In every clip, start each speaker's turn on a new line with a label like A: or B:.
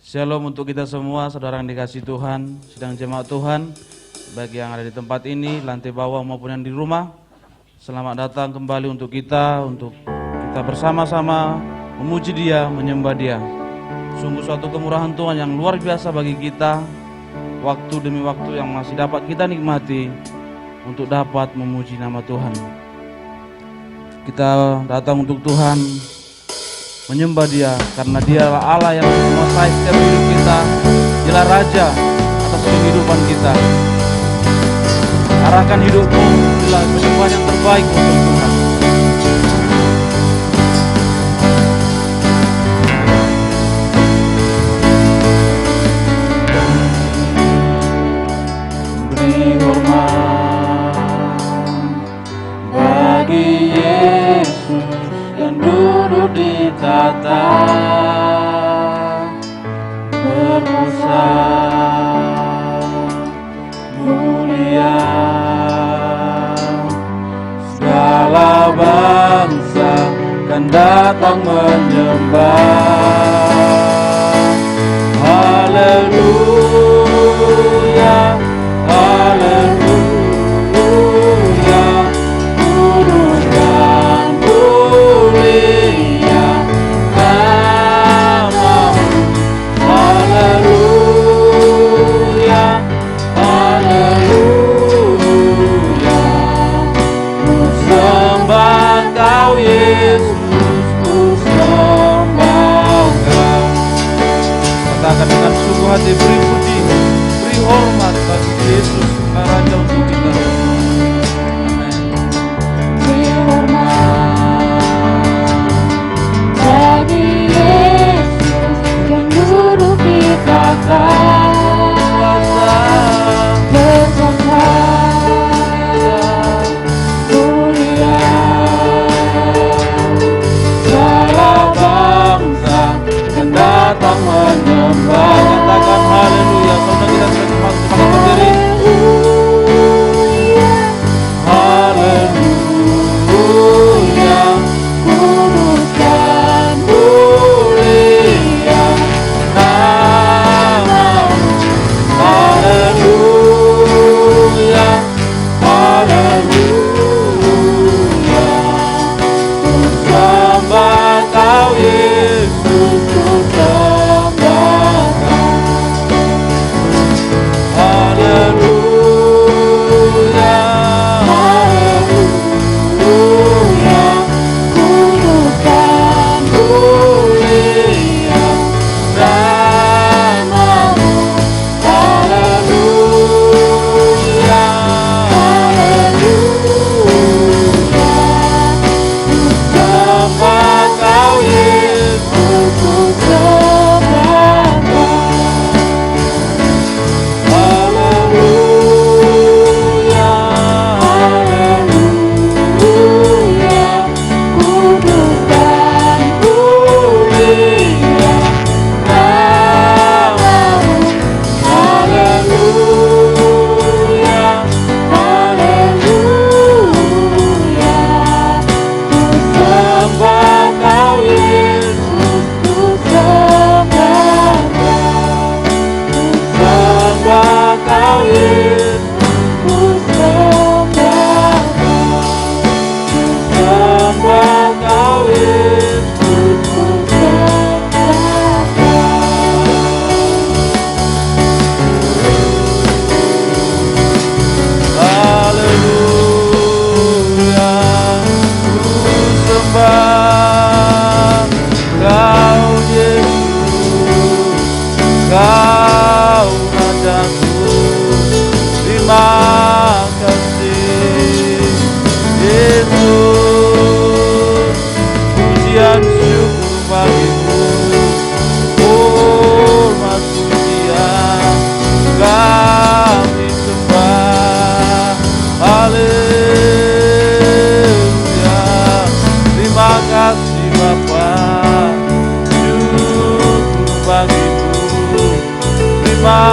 A: Shalom untuk kita semua, saudara yang dikasih Tuhan, sidang jemaat Tuhan, baik yang ada di tempat ini, lantai bawah maupun yang di rumah. Selamat datang kembali untuk kita bersama-sama memuji Dia, menyembah Dia. Sungguh suatu kemurahan Tuhan yang luar biasa bagi kita, waktu demi waktu yang masih dapat kita nikmati untuk dapat memuji nama Tuhan. Kita datang untuk Tuhan, menyembah Dia karena Dialah Allah yang menguasai setiap hidup kita. Dialah Raja atas kehidupan kita. Arahkan hidupmu bila penyembahan yang terbaik untuk Tuhan. Beri hormat bagi Yesus yang duduk di tata berkuasa mulia. Segala bangsa kan datang menyembah. Haleluya, haleluya. Pudukan mulia namamu. Haleluya, haleluya. Ku sembah Kau Yesus, ku sembah Kau. Katakan dengan sungguh hati, beri puji, beri hormat bagi Yesus, Raja untuk kita. Amin.
B: Beri hormat bagi Yesus yang duduk di tata berkuasa mulia.
A: Segala bangsa yang datang menyembah. Katakan haleluya. Karena kita sudah masuk kepada berdiri. Haleluya.
B: Pudukan mulia
A: Namamu. Haleluya, haleluya. Ku sembah Kau Yesus, ku sembah Kau. Haleluya, haleluya.
B: pudukan
A: Mulia namamu. Haleluya, haleluya. Sembah Kau Yesus, ku sembah Kau. Haleluya, haleluya.
B: pudukan
A: Mulia namamu. Haleluya, haleluya. Sembah Kau Yesus, ku sembah Kau. Sembah Kau Yesus, ku sembah Kau. Sembah Kau Yesus, ku sembah Kau. Haleluya, ku sembah Kau Yesus, Kau Rajaku. Terima kasih Yesus, pujian syukur bagimu. Hormat pujian kami sembah. Haleluya, terima kasih Bapa, syukur bagimu. Terima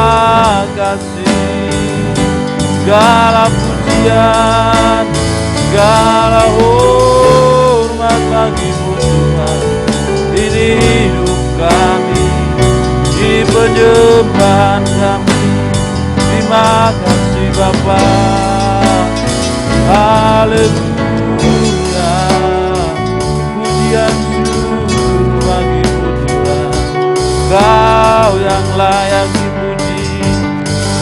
A: kasih, segala pujian, segala hormat bagimu Tuhan. Ini hidup kami, ini penyembahan kami. Terima kasih Bapa. Haleluya. Pujian syukur bagi-Mu Tuhan. Kau yang layak dipuji,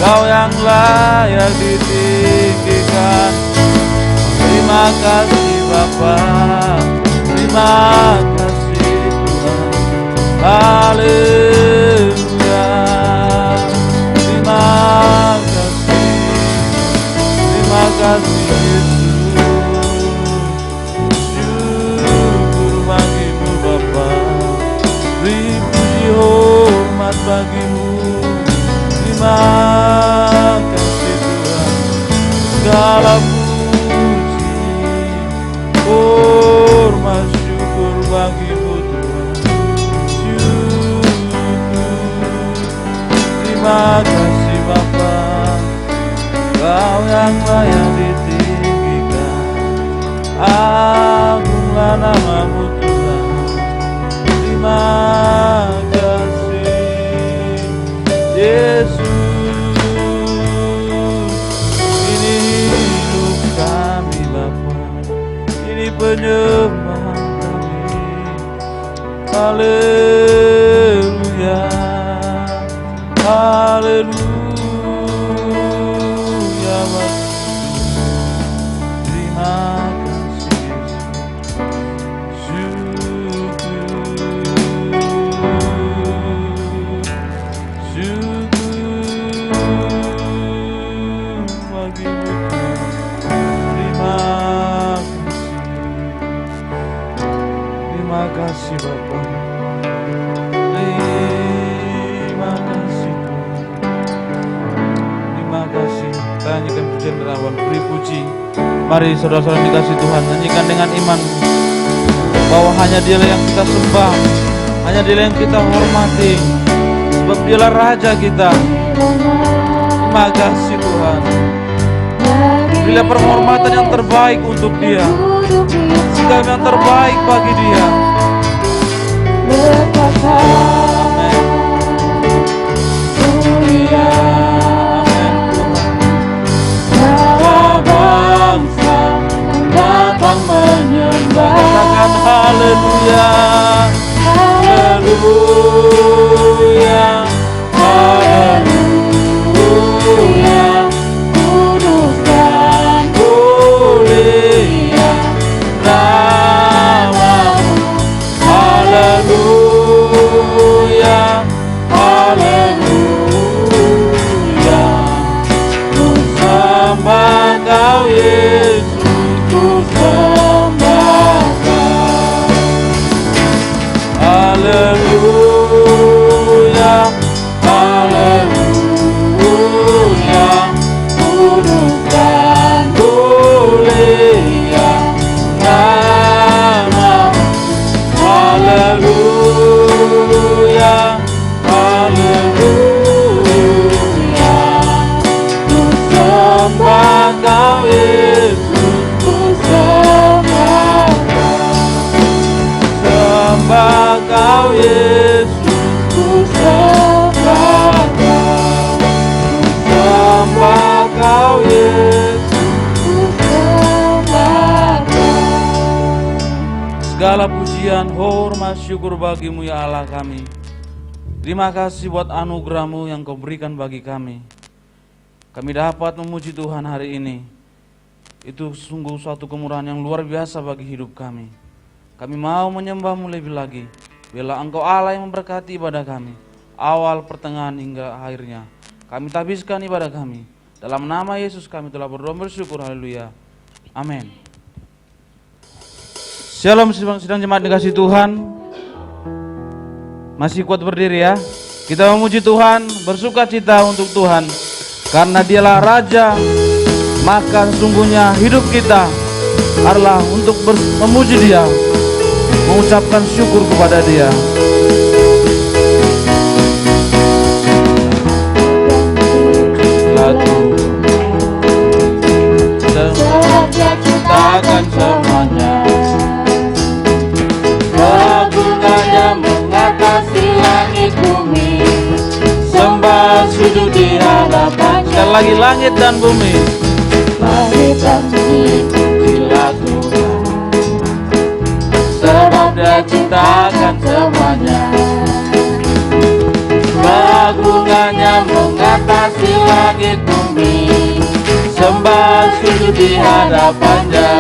A: Kau yang layak ditinggikan. Terima kasih Bapa. Terima kasih Tuhan. Haleluya. Terima kasih Yesus. Syukur bagi-Mu Bapa. Beri puji hormat bagi-Mu. Terima kasih Tuhan. Segala puji hormat syukur bagi-Mu Tuhan. Syukur. Terima kasih Bapa. Kau yang layak ditinggikan. Agunglah nama-Mu Tuhan. Terima kasih Yesus. Ini hidup kami Bapa, ini penyembahan kami. Haleluya. Haleluya. Terima kasih Yesus. Syukur bagi-Mu Tuhan. Terima kasih Bapa. Terima kasih Tuhan. Terima kasih. Kita nyanyikan pujian derawan, beri puji. Mari saudara-saudara dikasih Tuhan, nyanyikan dengan iman bahwa hanya Dialah yang kita sembah, hanya Dialah yang kita hormati, sebab Dialah Raja kita. Terima kasih Tuhan. Berilah penghormatan yang terbaik untuk Dia, sikap yang terbaik bagi Dia. Amin. Katakan haleluya, haleluya, haleluya. Kudus dan mulia nama-Mu. Haleluya, haleluya. Ku sembah Kau Yesus, ku sembah Kau. Haleluya, haleluya. Kudus dan mulia nama-Mu. Haleluya, haleluya. Ku sembah Kau Yesus, ku sembah Kau. Sembah Kau Yesus, ku sembah Kau. Sembah Kau Yesus, ku sembah Kau. Segala pujian, hormat, syukur bagi-Mu ya Allah kami. Terima kasih buat anugerah-Mu yang Kau berikan bagi kami. Kami dapat memuji Tuhan hari ini. Itu sungguh suatu kemurahan yang luar biasa bagi hidup kami. Kami mau menyembah-Mu lebih lagi. Biarlah Engkau Allah yang memberkati ibadah kami, awal, pertengahan, hingga akhirnya. Kami tabiskan ibadah kami. Dalam nama Yesus kami telah berdoa bersyukur. Haleluya. Amin. Shalom sidang jemaat dikasih Tuhan. Masih kuat berdiri ya. Kita memuji Tuhan, bersuka cita untuk Tuhan. Karena Dialah Raja, maka sesungguhnya hidup kita adalah untuk memuji Dia, mengucapkan syukur kepada Dia. Lagu sebab Dia ciptakan semuanya, lagu Dia mengatasi langit bumi. Sembah
B: sujud di hadapannya.
A: Sekali lagi, langit dan bumi.
B: Langit dan bumi pujilah Tuhan, sebab Dia ciptakan semuanya. Keagungannya mengatasi langit bumi, sembah sujud di hadapannya.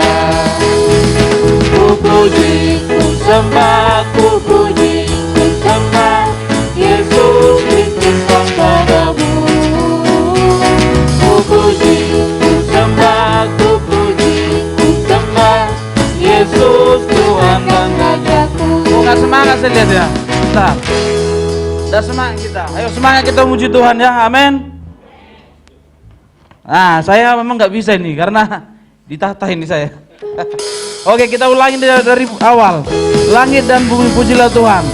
B: Ku puji, ku sembah, ku puji, ku sembah Yesus Kristus Sang Penebus. Ku puji, ku sembah, ku puji, ku sembah Yesus Tuhan dan Rajaku.
A: Oh, nggak semangat saya lihat ya. Bentar. Udah semangat kita. Ayo semangat kita memuji Tuhan ya. Amin. Nah, saya memang nggak bisa ini karena ditata ini saya. Oke, kita ulangi dari awal. Langit dan bumi pujilah Tuhan.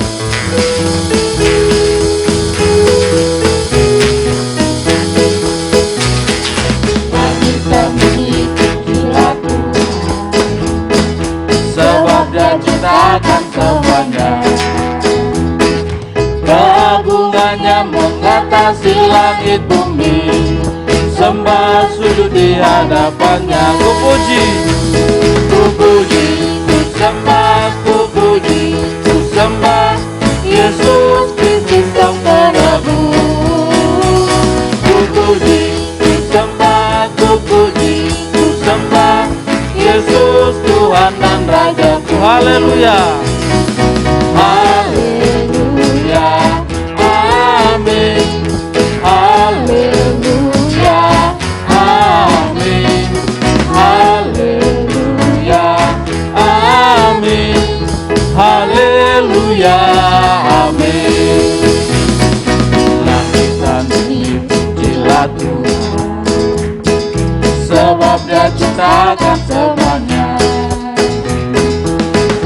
B: Langit dan bumi pujilah Tuhan, sebab Dia ciptakan semuanya. Keagungannya mengatasi langit bumi, sembah sujud di hadapannya.
A: Ku puji,
B: ku puji, ku sembah, ku puji, ku sembah Yesus Kristus Sang Penebus. Ku puji, ku sembah, ku puji, ku sembah Yesus Tuhan dan Rajaku.
A: haleluya.
B: Haleluya, amin. Haleluya, amin. Haleluya, amin.
A: Haleluya, amin.
B: Langit dan bumi pujilah Tuhan, sebab Dia ciptakan semuanya.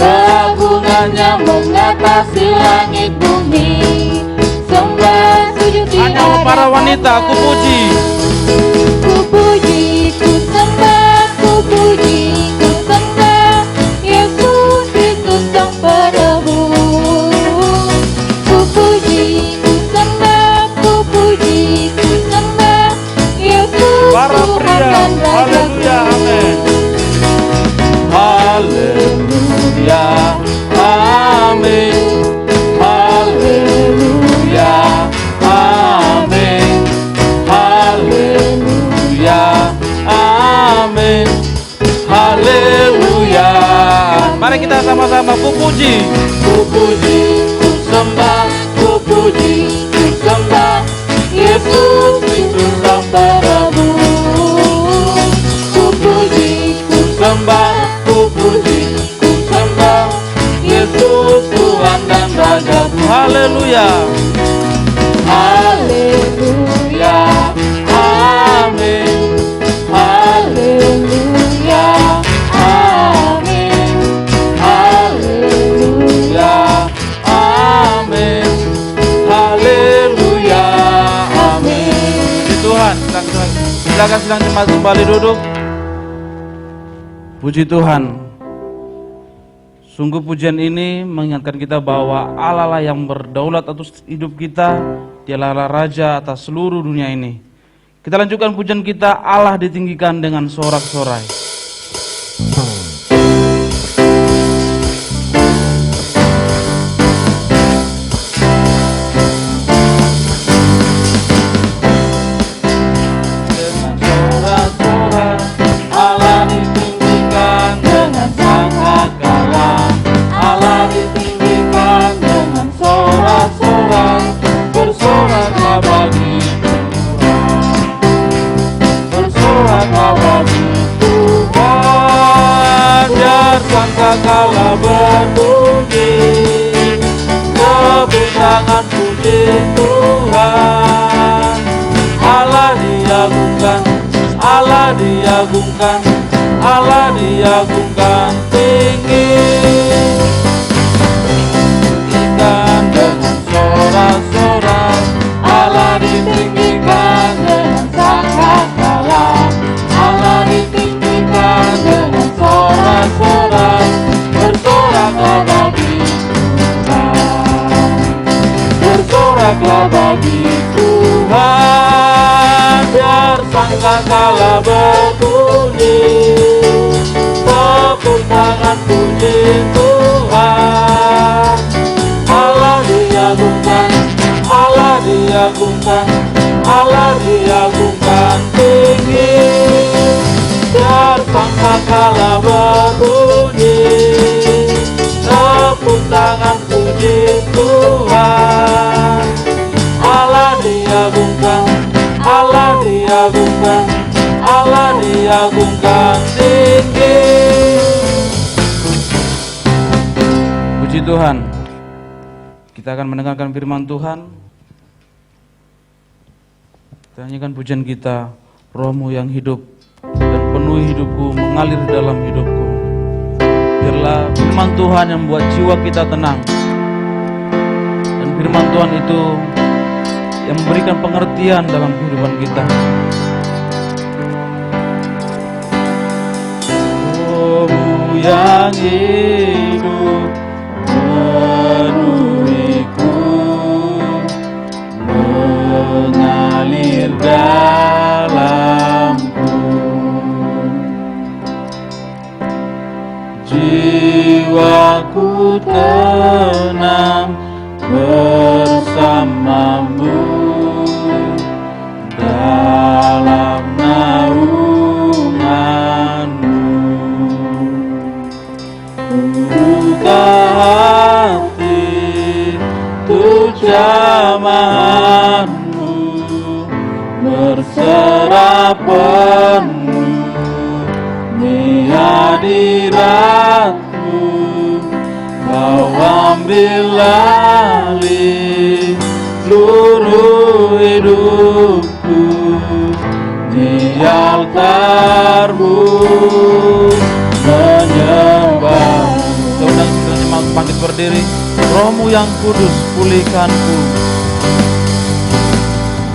B: Keagungannya mengatasi langit bumi, sembah sujud di
A: Hanya para wanita, ku puji.
B: Ku puji, ku sembah, ku puji, ku sembah Yesus Kristus Sang Penebus. Ku puji, ku sembah, ku puji, ku sembah Yesus
A: Para
B: Tuhan
A: pria,
B: dan
A: haleluya,
B: Rajaku.
A: amin.
B: Haleluya, amin. Haleluya, amin. Haleluya, amin. Haleluya.
A: Mari kita sama-sama ku puji.
B: Ku puji, ku sembah, ku puji, ku sembah Yesus Kristus Sang Penebus. Ku puji, ku sembah, ku puji, ku sembah Yesus Tuhan dan Rajaku.
A: Haleluya.
B: Haleluya, amin. Haleluya, amin. Haleluya, amin. Haleluya, amin.
A: Puji Tuhan, silakan sedang jemaat kembali duduk. Puji Tuhan. Sungguh pujian ini mengingatkan kita bahwa Allah lah yang berdaulat atas hidup kita. Dialah Raja atas seluruh dunia ini. Kita lanjutkan pujian kita, Allah ditinggikan dengan sorak-sorai.
B: Dengan sorak-sorai Allah ditinggikan dengan sangkakala. Allah ditinggikan dengan sorak-sorai. Bersoraklah bagi Tuhan, bersoraklah bagi Tuhan. Biar sangkakala berbunyi, tepuk tangan puji Tuhan. Allah diagungkan, Allah diagungkan, Allah diagungkan tinggi. Ditinggikan dengan sorak-sorai, Allah ditinggikan dengan sangkakala. Allah ditinggikan dengan sorak-sorai. Bersoraklah bagi Tuhan, bersoraklah bagi Tuhan. sangkakala berbunyi, tepuk tangan puji Tuhan. Allah diagungkan, Allah diagungkan, Allah diagungkan tinggi. Biar sangkakala berbunyi, tepuk tangan puji Tuhan. Allah diagungkan, Allah diagungkan, Allah diagungkan tinggi.
A: Puji Tuhan. Kita akan mendengarkan firman Tuhan. Kita nyanyikan pujian kita, Rohmu yang hidup dan penuhi hidupku, mengalir dalam hidupku. Biarlah firman Tuhan yang membuat jiwa kita tenang, dan firman Tuhan itu yang memberikan pengertian dalam kehidupan kita. Rohmu yang hidup penuhiku, mengalir dalamku. Jiwaku tenang bersamamu dalam naunganmu. Buka hati untuk jamahanmu, berserah penuh di hadiratmu. Kau ambil alih seluruh hidupku di altarmu menyembah. Saudara bangkit berdiri. Rohmu yang kudus pulihkanku,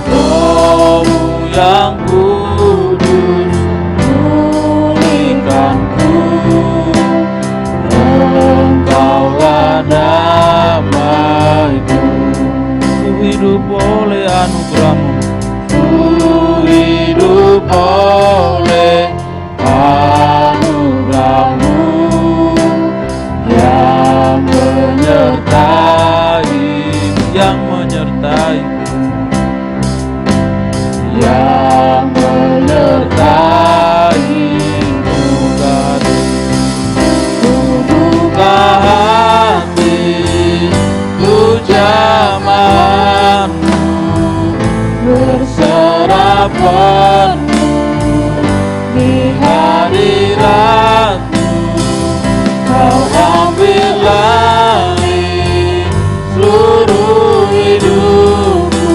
A: Rohmu yang kudus pulihkanku. Engkaulah damaiku, ku hidup oleh anugerahmu, ku hidup oleh anugerahmu yang menyertai, yang menyertaiku, yang menyertaiku. Buka hati ku jamahanmu, berserah penuh di hadiratmu. Kau ambil alih seluruh hidupku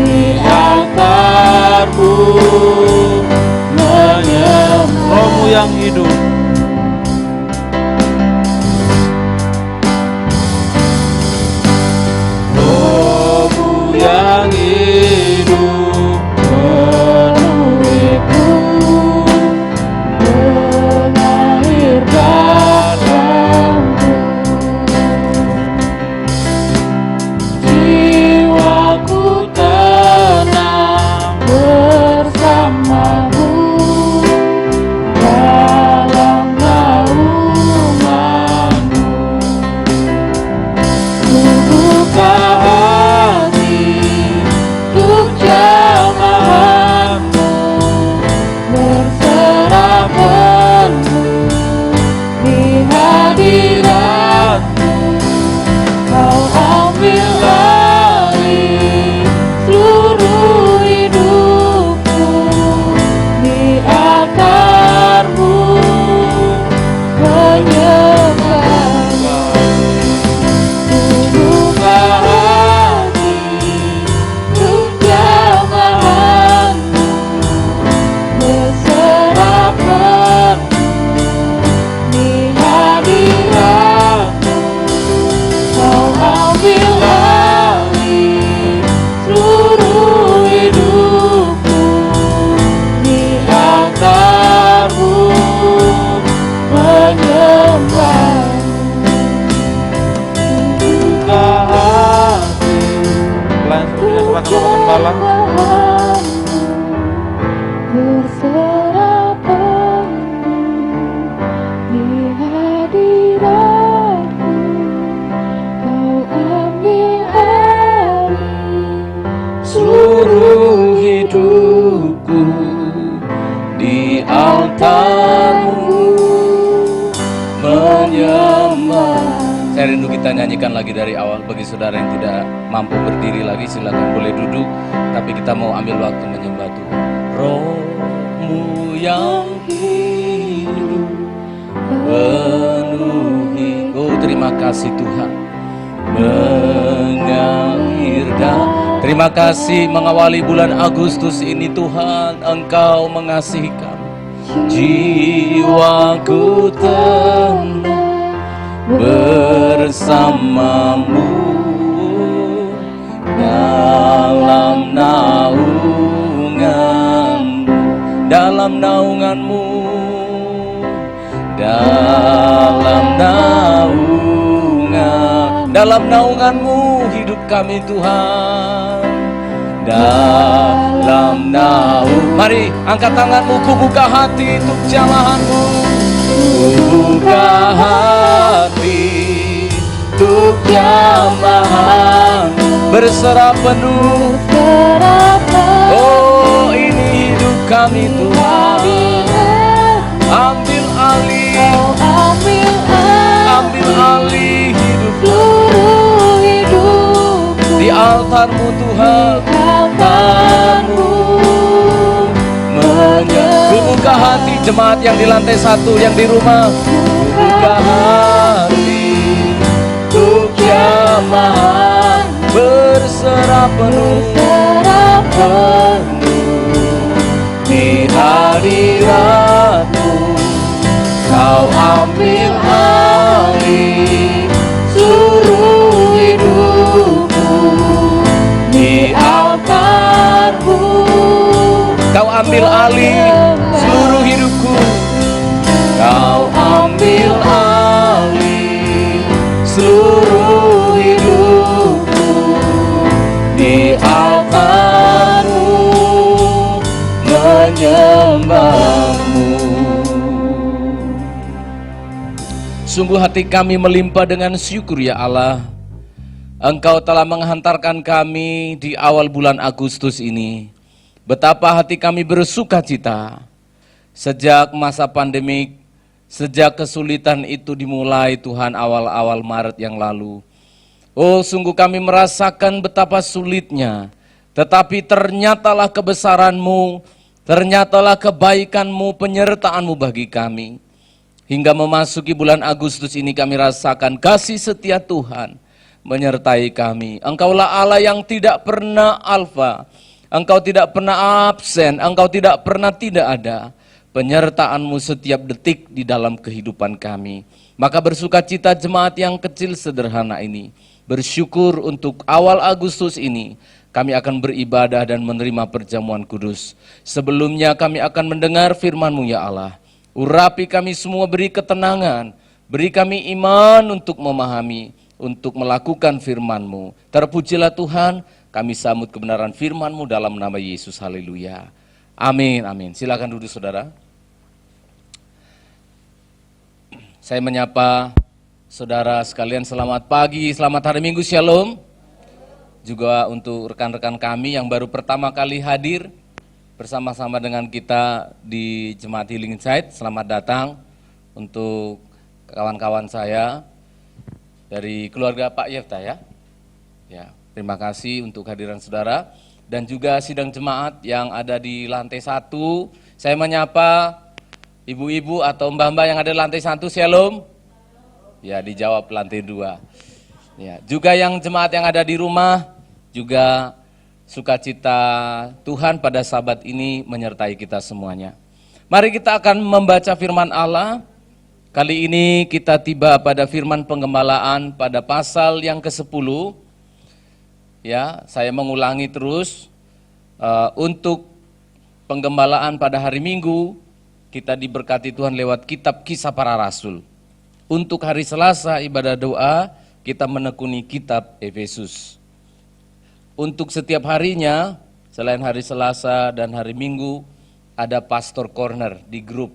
A: di altarmu menyembah. Rohmu yang hidup, Rohmu yang hidup penuhiku, mengalir dalamku. Jiwaku tenang bersamamu dalam naunganmu. Ku buka hati untuk jamahanmu, berserah penuh di hadiratmu. Kau ambil alih seluruh hidupku di altarmu menyembah. Buka hati untuk jamahanmu, berserah penuh di hadiratmu. Kau ambil alih seluruh hidupku di altarmu menyembah. Buka hati. Pelan seperti sepakat Bapak Gembala.
B: menyembah. Saya rindu kita nyanyikan lagi dari awal. Bagi saudara yang tidak mampu berdiri lagi, silakan boleh duduk. Tapi kita mau ambil waktu menyembah Tuhan. Rohmu yang hidup penuhi. Oh, terima kasih Tuhan. Mengalir dan terima kasih mengawali bulan Agustus ini Tuhan, Engkau mengasihi kami. Jiwaku tenang bersamamu dalam naunganmu, dalam naunganmu, dalam naunganmu hidup kami Tuhan. Dalam naungan, mari angkat tanganmu, ku buka hati untuk jamahanmu. Ku buka hati untuk jamahan, berserah penuh. Oh, ini hidup kami Tuhan. Ambil alih, ambil alih hidupku, di altarmu Tuhan, altarmu. Ku buka hati jemaat yang di lantai 1, yang di rumah. Ku buka hati untuk jamahan, berserah penuh di hadiratmu. Kau ambil alih seluruh hidupku, di altarmu. Kau ambil alih seluruh hidupku. Kau ambil alih seluruh hidupku, di altarmu menyembahmu. Sungguh hati kami melimpah dengan syukur ya Allah. Engkau telah menghantarkan kami di awal bulan Agustus ini. Betapa hati kami bersuka cita. Sejak masa pandemik, sejak kesulitan itu dimulai Tuhan awal-awal Maret yang lalu. Oh, sungguh kami merasakan betapa sulitnya. Tetapi ternyatalah kebesaran-Mu, ternyatalah kebaikan-Mu, penyertaan-Mu bagi kami. Hingga memasuki bulan Agustus ini kami rasakan kasih setia Tuhan menyertai kami. Engkaulah Allah yang tidak pernah alfa, Engkau tidak pernah absen, Engkau tidak pernah tidak ada. Penyertaan-Mu setiap detik di dalam kehidupan kami. Maka bersuka cita jemaat yang kecil sederhana ini. Bersyukur untuk awal Agustus ini kami akan beribadah dan menerima perjamuan kudus. Sebelumnya kami akan mendengar firman-Mu ya Allah. Urapi kami semua, beri ketenangan, beri kami iman untuk memahami, untuk melakukan firman-Mu. Terpujilah Tuhan, kami sambut kebenaran firman-Mu dalam nama Yesus, haleluya. Amin, amin. Silakan duduk saudara. Saya menyapa saudara sekalian, selamat pagi, selamat hari Minggu, shalom. Juga untuk rekan-rekan kami yang baru pertama kali hadir bersama-sama dengan kita di Jemaat Healing Insight, selamat datang. Untuk kawan-kawan saya dari keluarga Pak Yefta ya. Ya, terima kasih untuk kehadiran saudara. Dan juga sidang jemaat yang ada di lantai 1. Saya menyapa ibu-ibu atau mbak-mbak yang ada di lantai 1, shalom. Ya, dijawab lantai 2. Ya, juga yang jemaat yang ada di rumah, juga sukacita Tuhan pada sabat ini menyertai kita semuanya. Mari kita akan membaca firman Allah. Kali ini kita tiba pada firman penggembalaan pada pasal yang ke-10. Ya, saya mengulangi terus, untuk penggembalaan pada hari Minggu, kita diberkati Tuhan lewat kitab Kisah Para Rasul. Untuk hari Selasa ibadah doa, kita menekuni kitab Efesus. Untuk setiap harinya, selain hari Selasa dan hari Minggu, ada Pastor Corner di grup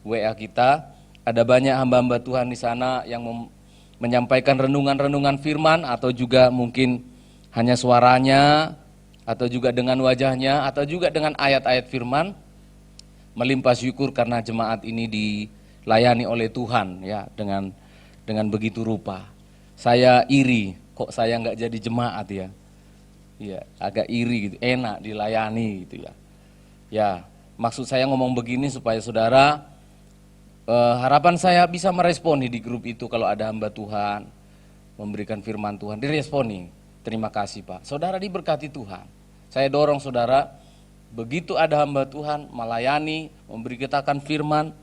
B: WA kita. Ada banyak hamba-hamba Tuhan di sana yang menyampaikan renungan-renungan firman, atau juga mungkin hanya suaranya, atau juga dengan wajahnya, atau juga dengan ayat-ayat firman. Melimpah syukur karena jemaat ini dilayani oleh Tuhan ya, dengan dengan begitu rupa. Saya iri, kok saya nggak jadi jemaat ya? Iya, agak iri gitu, enak dilayani gitu ya. Ya, maksud saya ngomong begini supaya saudara, harapan saya bisa meresponi di grup itu kalau ada hamba Tuhan, memberikan firman Tuhan, diresponi. Terima kasih Pak. Saudara diberkati Tuhan. Saya dorong saudara, begitu ada hamba Tuhan melayani, memberitakan firman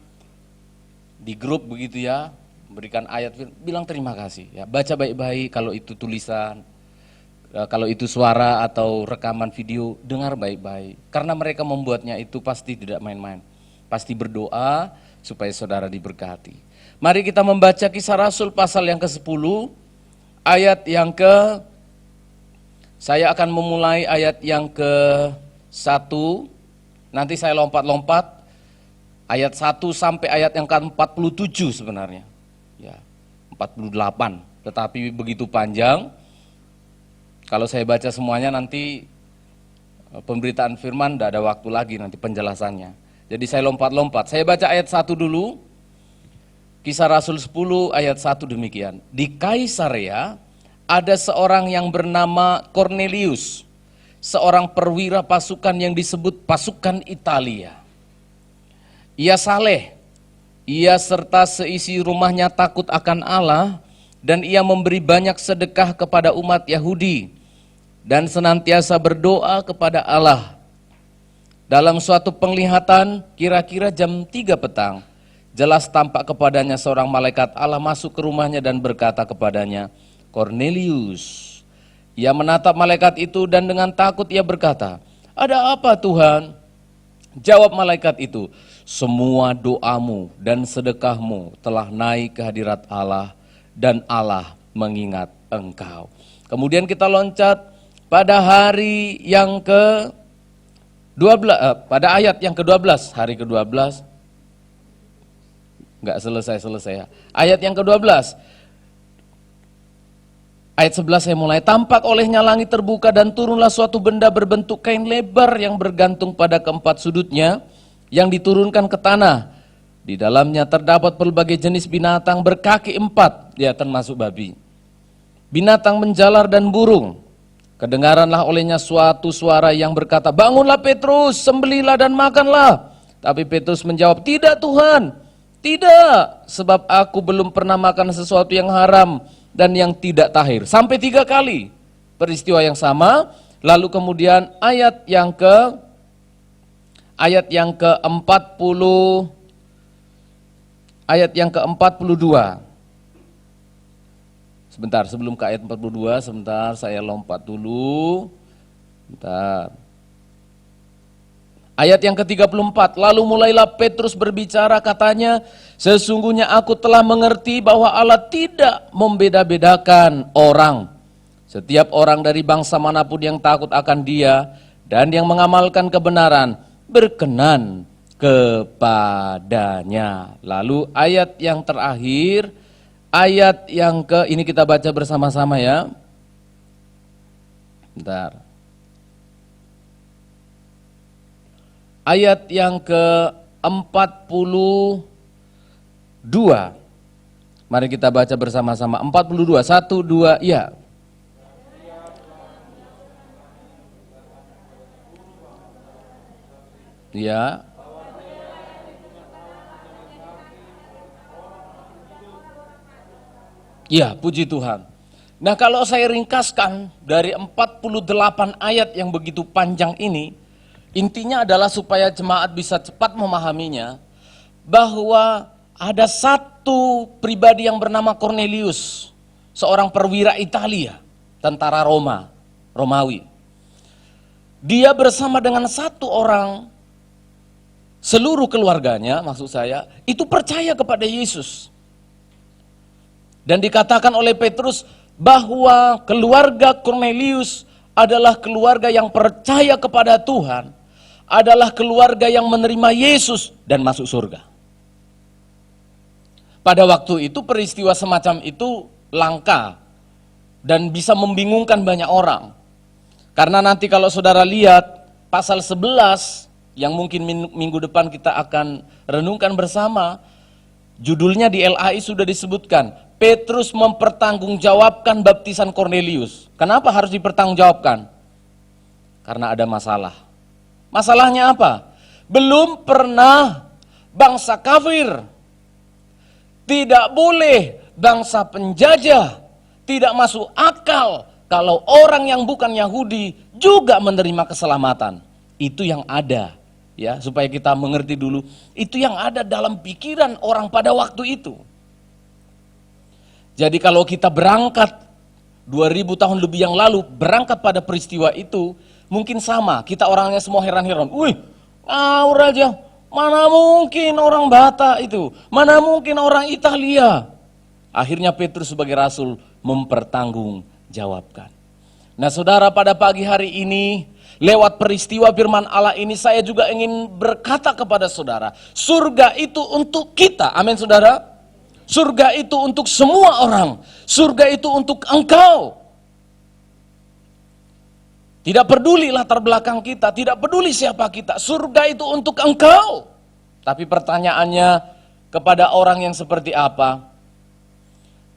B: di grup begitu ya, memberikan ayat firman, bilang terima kasih ya. Baca baik-baik, kalau itu tulisan, kalau itu suara atau rekaman video, dengar baik-baik. Karena mereka membuatnya itu pasti tidak main-main. Pasti berdoa supaya saudara diberkati. Mari kita membaca Kisah Rasul pasal yang ke-10, ayat yang saya akan memulai ayat yang ke-1, nanti saya lompat-lompat, ayat 1 sampai ayat yang ke-47 sebenarnya. Ya, 48, tetapi begitu panjang. Kalau saya baca semuanya nanti pemberitaan firman tidak ada waktu lagi nanti penjelasannya. Jadi saya lompat-lompat. Saya baca ayat 1 dulu. Kisah Rasul 10 ayat 1 demikian. Di Kaisarea ada seorang yang bernama Cornelius, seorang perwira pasukan yang disebut pasukan Italia. Ia saleh, ia serta seisi rumahnya takut akan Allah, dan ia memberi banyak sedekah kepada umat Yahudi dan senantiasa berdoa kepada Allah. Dalam suatu penglihatan kira-kira jam 3 petang, jelas tampak kepadanya seorang malaikat Allah masuk ke rumahnya dan berkata kepadanya, Cornelius. Ia menatap malaikat itu dan dengan takut ia berkata, ada apa Tuhan? Jawab malaikat itu, semua doamu dan sedekahmu telah naik ke hadirat Allah, dan Allah mengingat engkau. Kemudian kita loncat pada hari yang ke-12, pada ayat yang ke-12, hari ke-12, enggak selesai ya. Ayat yang ke-12, ayat 11 saya mulai, tampak olehnya langit terbuka dan turunlah suatu benda berbentuk kain lebar yang bergantung pada keempat sudutnya, yang diturunkan ke tanah. Di dalamnya terdapat berbagai jenis binatang berkaki 4, ya termasuk babi. Binatang menjalar dan burung. Kedengaranlah olehnya suatu suara yang berkata, bangunlah Petrus, sembelihlah dan makanlah. Tapi Petrus menjawab, tidak Tuhan, tidak, sebab aku belum pernah makan sesuatu yang haram dan yang tidak tahir. Sampai 3 kali peristiwa yang sama. Lalu kemudian ayat yang ke-42. Sebentar, sebelum ke ayat 42, sebentar saya lompat dulu. Bentar. Ayat yang ke-34, lalu mulailah Petrus berbicara, katanya, sesungguhnya aku telah mengerti bahwa Allah tidak membeda-bedakan orang. Setiap orang dari bangsa manapun yang takut akan Dia dan yang mengamalkan kebenaran berkenan kepadanya. Lalu ayat yang terakhir, ayat yang ini kita baca bersama-sama ya. Bentar. Ayat yang ke-42. Mari kita baca bersama-sama. 42, 1, 2, ya. Ya. Ya, puji Tuhan. Nah, kalau saya ringkaskan dari 48 ayat yang begitu panjang ini, intinya adalah supaya jemaat bisa cepat memahaminya, bahwa ada satu pribadi yang bernama Cornelius, seorang perwira Italia, tentara Romawi. Dia bersama dengan satu orang, seluruh keluarganya maksud saya, itu percaya kepada Yesus. Dan dikatakan oleh Petrus bahwa keluarga Cornelius adalah keluarga yang percaya kepada Tuhan, adalah keluarga yang menerima Yesus dan masuk surga. Pada waktu itu peristiwa semacam itu langka dan bisa membingungkan banyak orang. Karena nanti kalau saudara lihat pasal 11 yang mungkin minggu depan kita akan renungkan bersama, Judulnya di LAI sudah disebutkan, Petrus mempertanggungjawabkan baptisan Kornelius. Kenapa harus dipertanggungjawabkan? Karena ada masalah. Masalahnya apa? Belum pernah bangsa kafir, tidak boleh bangsa penjajah, tidak masuk akal kalau orang yang bukan Yahudi juga menerima keselamatan. Itu yang ada, ya, supaya kita mengerti dulu. Itu yang ada dalam pikiran orang pada waktu itu. Jadi kalau kita berangkat 2000 tahun lebih yang lalu, berangkat pada peristiwa itu, mungkin sama, kita orangnya semua heran-heran. Wih, ngawur aja, mana mungkin orang Batak itu, mana mungkin orang Italia. Akhirnya Petrus sebagai rasul mempertanggungjawabkan. Nah saudara, pada pagi hari ini, lewat peristiwa firman Allah ini, saya juga ingin berkata kepada saudara, surga itu untuk kita, amin saudara. Surga itu untuk semua orang, surga itu untuk engkau. Tidak peduli latar belakang kita, tidak peduli siapa kita, surga itu untuk engkau. Tapi pertanyaannya, kepada orang yang seperti apa?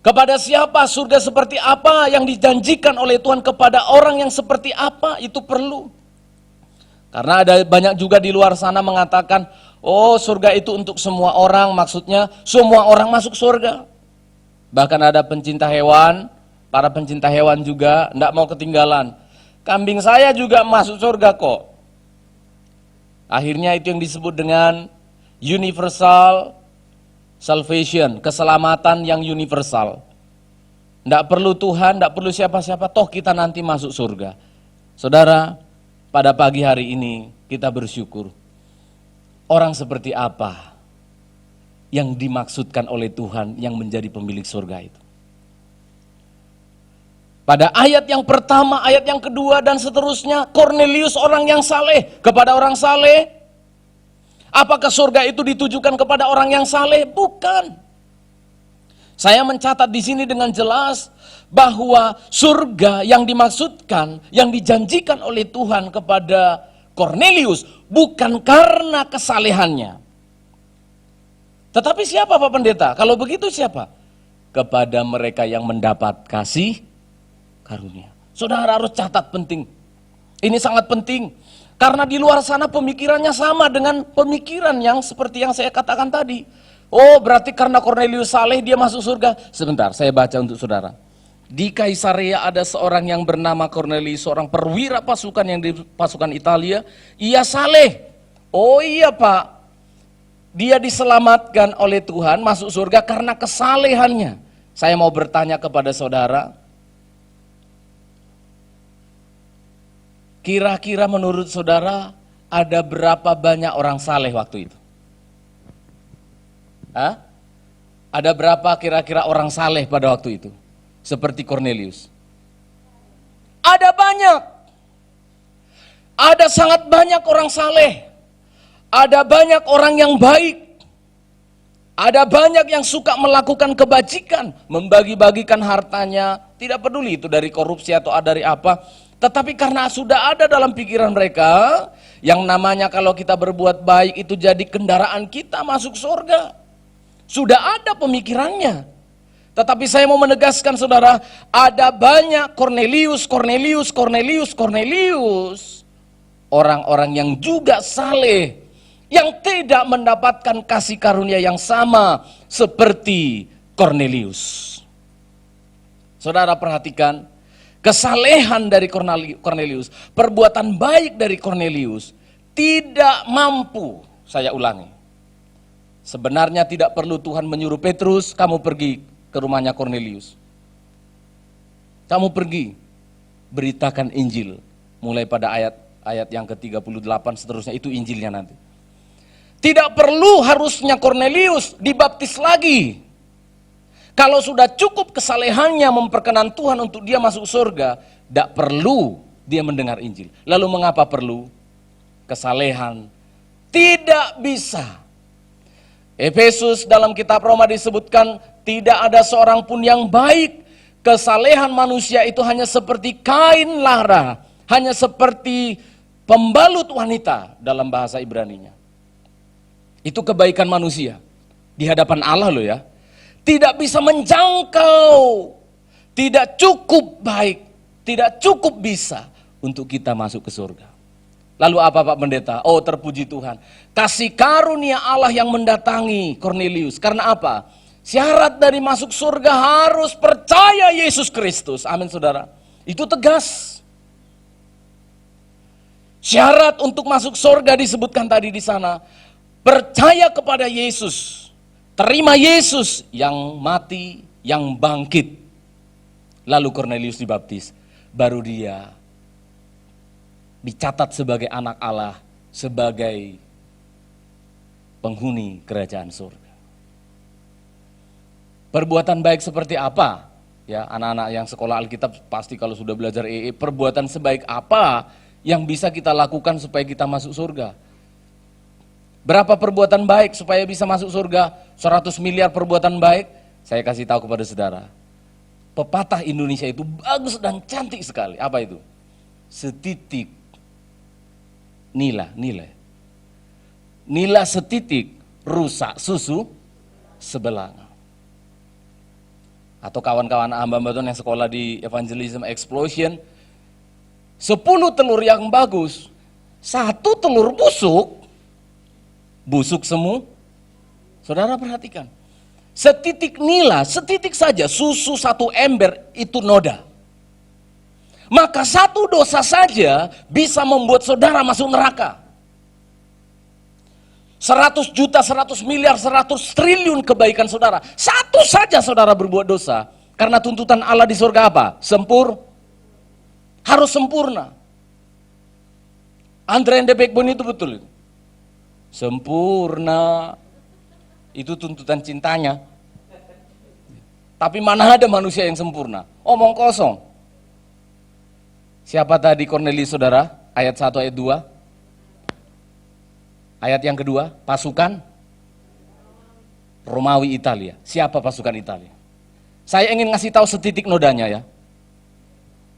B: Kepada siapa surga seperti apa yang dijanjikan oleh Tuhan, kepada orang yang seperti apa, itu perlu. Karena ada banyak juga di luar sana mengatakan, oh surga itu untuk semua orang, maksudnya semua orang masuk surga. Bahkan ada pencinta hewan, para pencinta hewan juga tidak mau ketinggalan. Kambing saya juga masuk surga kok. Akhirnya itu yang disebut dengan universal salvation, keselamatan yang universal. Tidak perlu Tuhan, tidak perlu siapa-siapa, toh kita nanti masuk surga. Saudara, pada pagi hari ini kita bersyukur. Orang seperti apa yang dimaksudkan oleh Tuhan yang menjadi pemilik surga itu? Pada ayat yang pertama, ayat yang kedua dan seterusnya, Kornelius orang yang saleh. Kepada orang saleh, apakah surga itu ditujukan kepada orang yang saleh? Bukan. Saya mencatat di sini dengan jelas bahwa surga yang dimaksudkan, yang dijanjikan oleh Tuhan kepada Kornelius bukan karena kesalehannya. Tetapi siapa Pak Pendeta? Kalau begitu siapa? Kepada mereka yang mendapat kasih karunia. Saudara harus catat penting. Ini sangat penting. Karena di luar sana pemikirannya sama dengan pemikiran yang seperti yang saya katakan tadi. Oh berarti karena Kornelius saleh dia masuk surga. Sebentar, saya baca untuk saudara. Di Kaisarea ada seorang yang bernama Kornelius, seorang perwira pasukan yang di pasukan Italia. Ia saleh. Oh iya Pak, dia diselamatkan oleh Tuhan masuk surga karena kesalehannya. Saya mau bertanya kepada saudara, kira-kira menurut saudara ada berapa banyak orang saleh waktu itu? Hah? Ada berapa kira-kira orang saleh pada waktu itu? Seperti Kornelius. Ada banyak. Ada sangat banyak orang saleh. Ada banyak orang yang baik. Ada banyak yang suka melakukan kebajikan, membagi-bagikan hartanya, tidak peduli itu dari korupsi atau dari apa. Tetapi karena sudah ada dalam pikiran mereka, yang namanya kalau kita berbuat baik itu jadi kendaraan kita masuk surga. Sudah ada pemikirannya. Tetapi saya mau menegaskan saudara, ada banyak Kornelius. Orang-orang yang juga saleh, yang tidak mendapatkan kasih karunia yang sama seperti Kornelius. Saudara perhatikan, kesalehan dari Kornelius, perbuatan baik dari Kornelius tidak mampu, saya ulangi. Sebenarnya tidak perlu Tuhan menyuruh Petrus, kamu pergi ke rumahnya Kornelius. Kamu pergi, beritakan Injil. Mulai pada ayat yang ke-38 seterusnya, itu Injilnya nanti. Tidak perlu harusnya Kornelius dibaptis lagi. Kalau sudah cukup kesalehannya memperkenan Tuhan untuk dia masuk surga, tidak perlu dia mendengar Injil. Lalu mengapa perlu? Kesalehan tidak bisa. Efesus dalam kitab Roma disebutkan tidak ada seorang pun yang baik. Kesalehan manusia itu hanya seperti kain lara, hanya seperti pembalut wanita dalam bahasa Ibraninya. Itu kebaikan manusia. di hadapan Allah loh ya. Tidak bisa menjangkau, tidak cukup baik, tidak cukup bisa untuk kita masuk ke surga. Lalu apa Pak Pendeta? Oh terpuji Tuhan. Kasih karunia Allah yang mendatangi Kornelius. Karena apa? Syarat dari masuk surga harus percaya Yesus Kristus. Amin saudara. Itu tegas. Syarat untuk masuk surga disebutkan tadi di sana. Percaya kepada Yesus. Terima Yesus yang mati, yang bangkit. Lalu Kornelius dibaptis. Baru dia dicatat sebagai anak Allah, sebagai penghuni kerajaan surga. Perbuatan baik seperti apa? Ya, anak-anak yang sekolah Alkitab pasti kalau sudah belajar perbuatan sebaik apa yang bisa kita lakukan supaya kita masuk surga? Berapa perbuatan baik supaya bisa masuk surga? 100 miliar perbuatan baik? Saya kasih tahu kepada saudara. Pepatah Indonesia itu bagus dan cantik sekali. Apa itu? Setitik nila setitik rusak susu sebelang. Atau kawan-kawan hamba Tuhan yang sekolah di Evangelism Explosion, 10 telur yang bagus, 1 telur busuk semua. Saudara perhatikan, setitik nila, setitik saja susu 1 ember itu noda. Maka 1 dosa saja bisa membuat saudara masuk neraka. 100 juta, 100 miliar, 100 triliun kebaikan saudara. 1 saja saudara berbuat dosa. Karena tuntutan Allah di surga apa? Harus sempurna. Andre and the Backbone itu betul. Sempurna. Itu tuntutan cintanya. Tapi mana ada manusia yang sempurna? Omong kosong. Siapa tadi Kornelius saudara? Ayat 1, ayat 2. Ayat yang kedua, pasukan Romawi Italia. Siapa pasukan Italia? Saya ingin ngasih tahu setitik nodanya ya.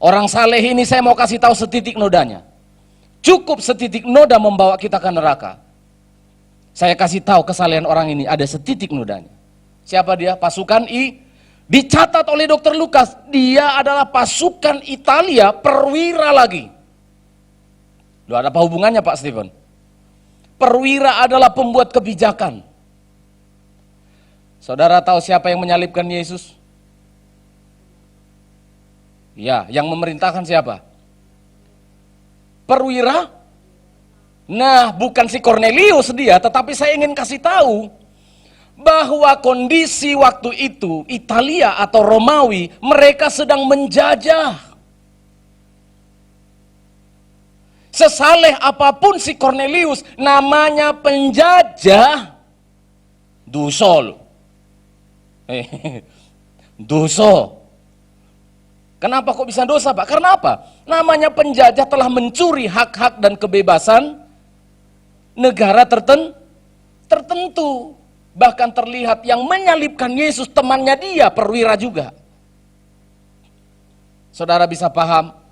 B: Orang saleh ini saya mau kasih tahu setitik nodanya. Cukup setitik noda membawa kita ke neraka. Saya kasih tahu kesalehan orang ini ada setitik nodanya. Siapa dia? Pasukan dicatat oleh Dr. Lukas, dia adalah pasukan Italia perwira lagi. Loh, ada apa hubungannya Pak Stephen? Perwira adalah pembuat kebijakan. Saudara tahu siapa yang menyalibkan Yesus? Ya, yang memerintahkan siapa? Perwira? Nah, bukan si Kornelius dia, tetapi saya ingin kasih tahu bahwa kondisi waktu itu Italia atau Romawi, mereka sedang menjajah. Sesaleh apapun si Kornelius, namanya penjajah, dosa. Dosa. Kenapa kok bisa dosa Pak? Karena apa? Namanya penjajah telah mencuri hak-hak dan kebebasan negara tertentu. Bahkan terlihat yang menyalibkan Yesus temannya dia, perwira juga. Saudara bisa paham?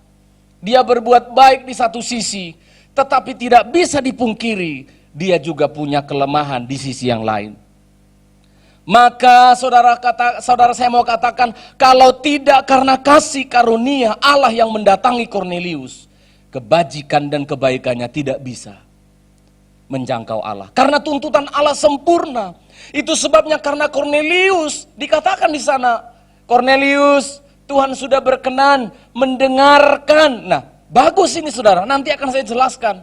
B: Dia berbuat baik di satu sisi, tetapi tidak bisa dipungkiri, dia juga punya kelemahan di sisi yang lain. Maka saudara saya mau katakan, kalau tidak karena kasih karunia Allah yang mendatangi Kornelius, kebajikan dan kebaikannya tidak bisa menjangkau Allah. Karena tuntutan Allah sempurna. Itu sebabnya karena Kornelius dikatakan di sana, Kornelius, Tuhan sudah berkenan mendengarkan. Nah, bagus ini saudara, nanti akan saya jelaskan.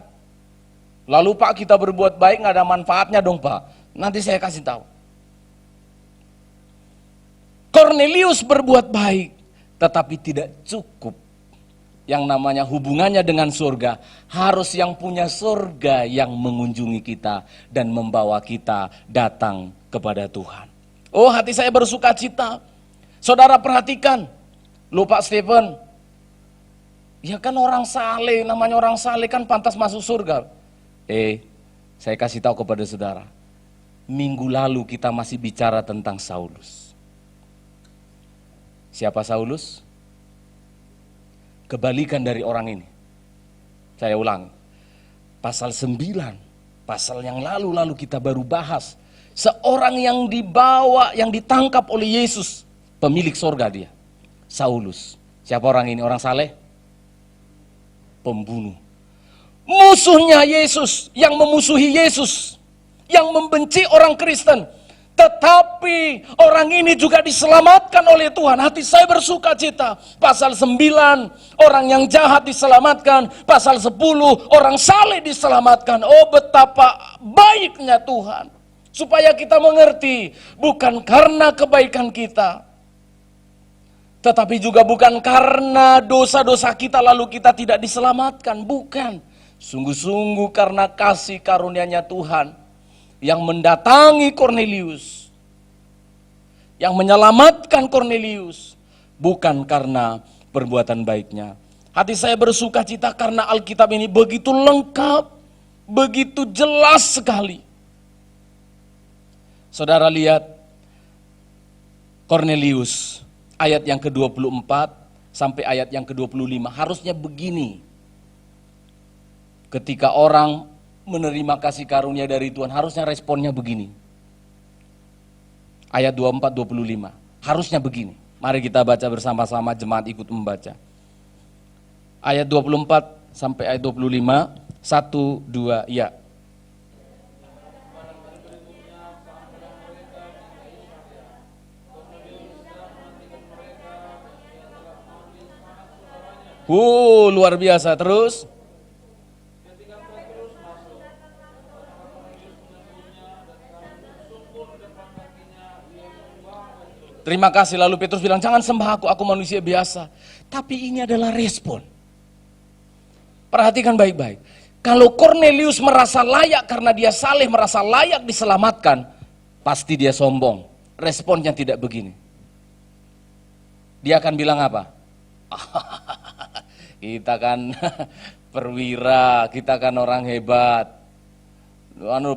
B: Lalu Pak, kita berbuat baik nggak ada manfaatnya dong Pak. Nanti saya kasih tahu. Kornelius berbuat baik, tetapi tidak cukup. Yang namanya hubungannya dengan surga, harus yang punya surga yang mengunjungi kita dan membawa kita datang kepada Tuhan. Oh, hati saya bersuka cita. Saudara perhatikan. Loh Pak Stephen, ya kan orang saleh, namanya orang saleh kan pantas masuk surga. Saya kasih tahu kepada saudara, minggu lalu kita masih bicara tentang Saulus. Siapa Saulus? Kebalikan dari orang ini. Saya ulang, pasal 9, pasal yang lalu kita baru bahas. Seorang yang dibawa, yang ditangkap oleh Yesus, pemilik sorga dia, Saulus. Siapa orang ini? Orang saleh? Pembunuh. Musuhnya Yesus, yang memusuhi Yesus, yang membenci orang Kristen. Tetapi orang ini juga diselamatkan oleh Tuhan. Hati saya bersuka cita. Pasal 9, orang yang jahat diselamatkan. Pasal 10, orang saleh diselamatkan. Oh, betapa baiknya Tuhan. Supaya kita mengerti, bukan karena kebaikan kita, tetapi juga bukan karena dosa-dosa kita lalu kita tidak diselamatkan. Bukan. Sungguh-sungguh karena kasih karunia-Nya Tuhan yang mendatangi Kornelius, yang menyelamatkan Kornelius, bukan karena perbuatan baiknya. Hati saya bersuka cita karena Alkitab ini begitu lengkap, begitu jelas sekali. Saudara lihat Kornelius ayat yang ke-24 sampai ayat yang ke-25, harusnya begini. Ketika orang menerima kasih karunia dari Tuhan, harusnya responnya begini. Ayat 24-25, harusnya begini. Mari kita baca bersama-sama, jemaat ikut membaca. Ayat 24 sampai ayat 25, 1, 2, ya. Luar biasa. Terus terima kasih. Lalu Petrus bilang, jangan sembah aku manusia biasa. Tapi ini adalah respon. Perhatikan baik-baik. Kalau Kornelius merasa layak karena dia saleh, merasa layak diselamatkan, pasti dia sombong. Responnya tidak begini. Dia akan bilang apa? Kita kan perwira, kita kan orang hebat.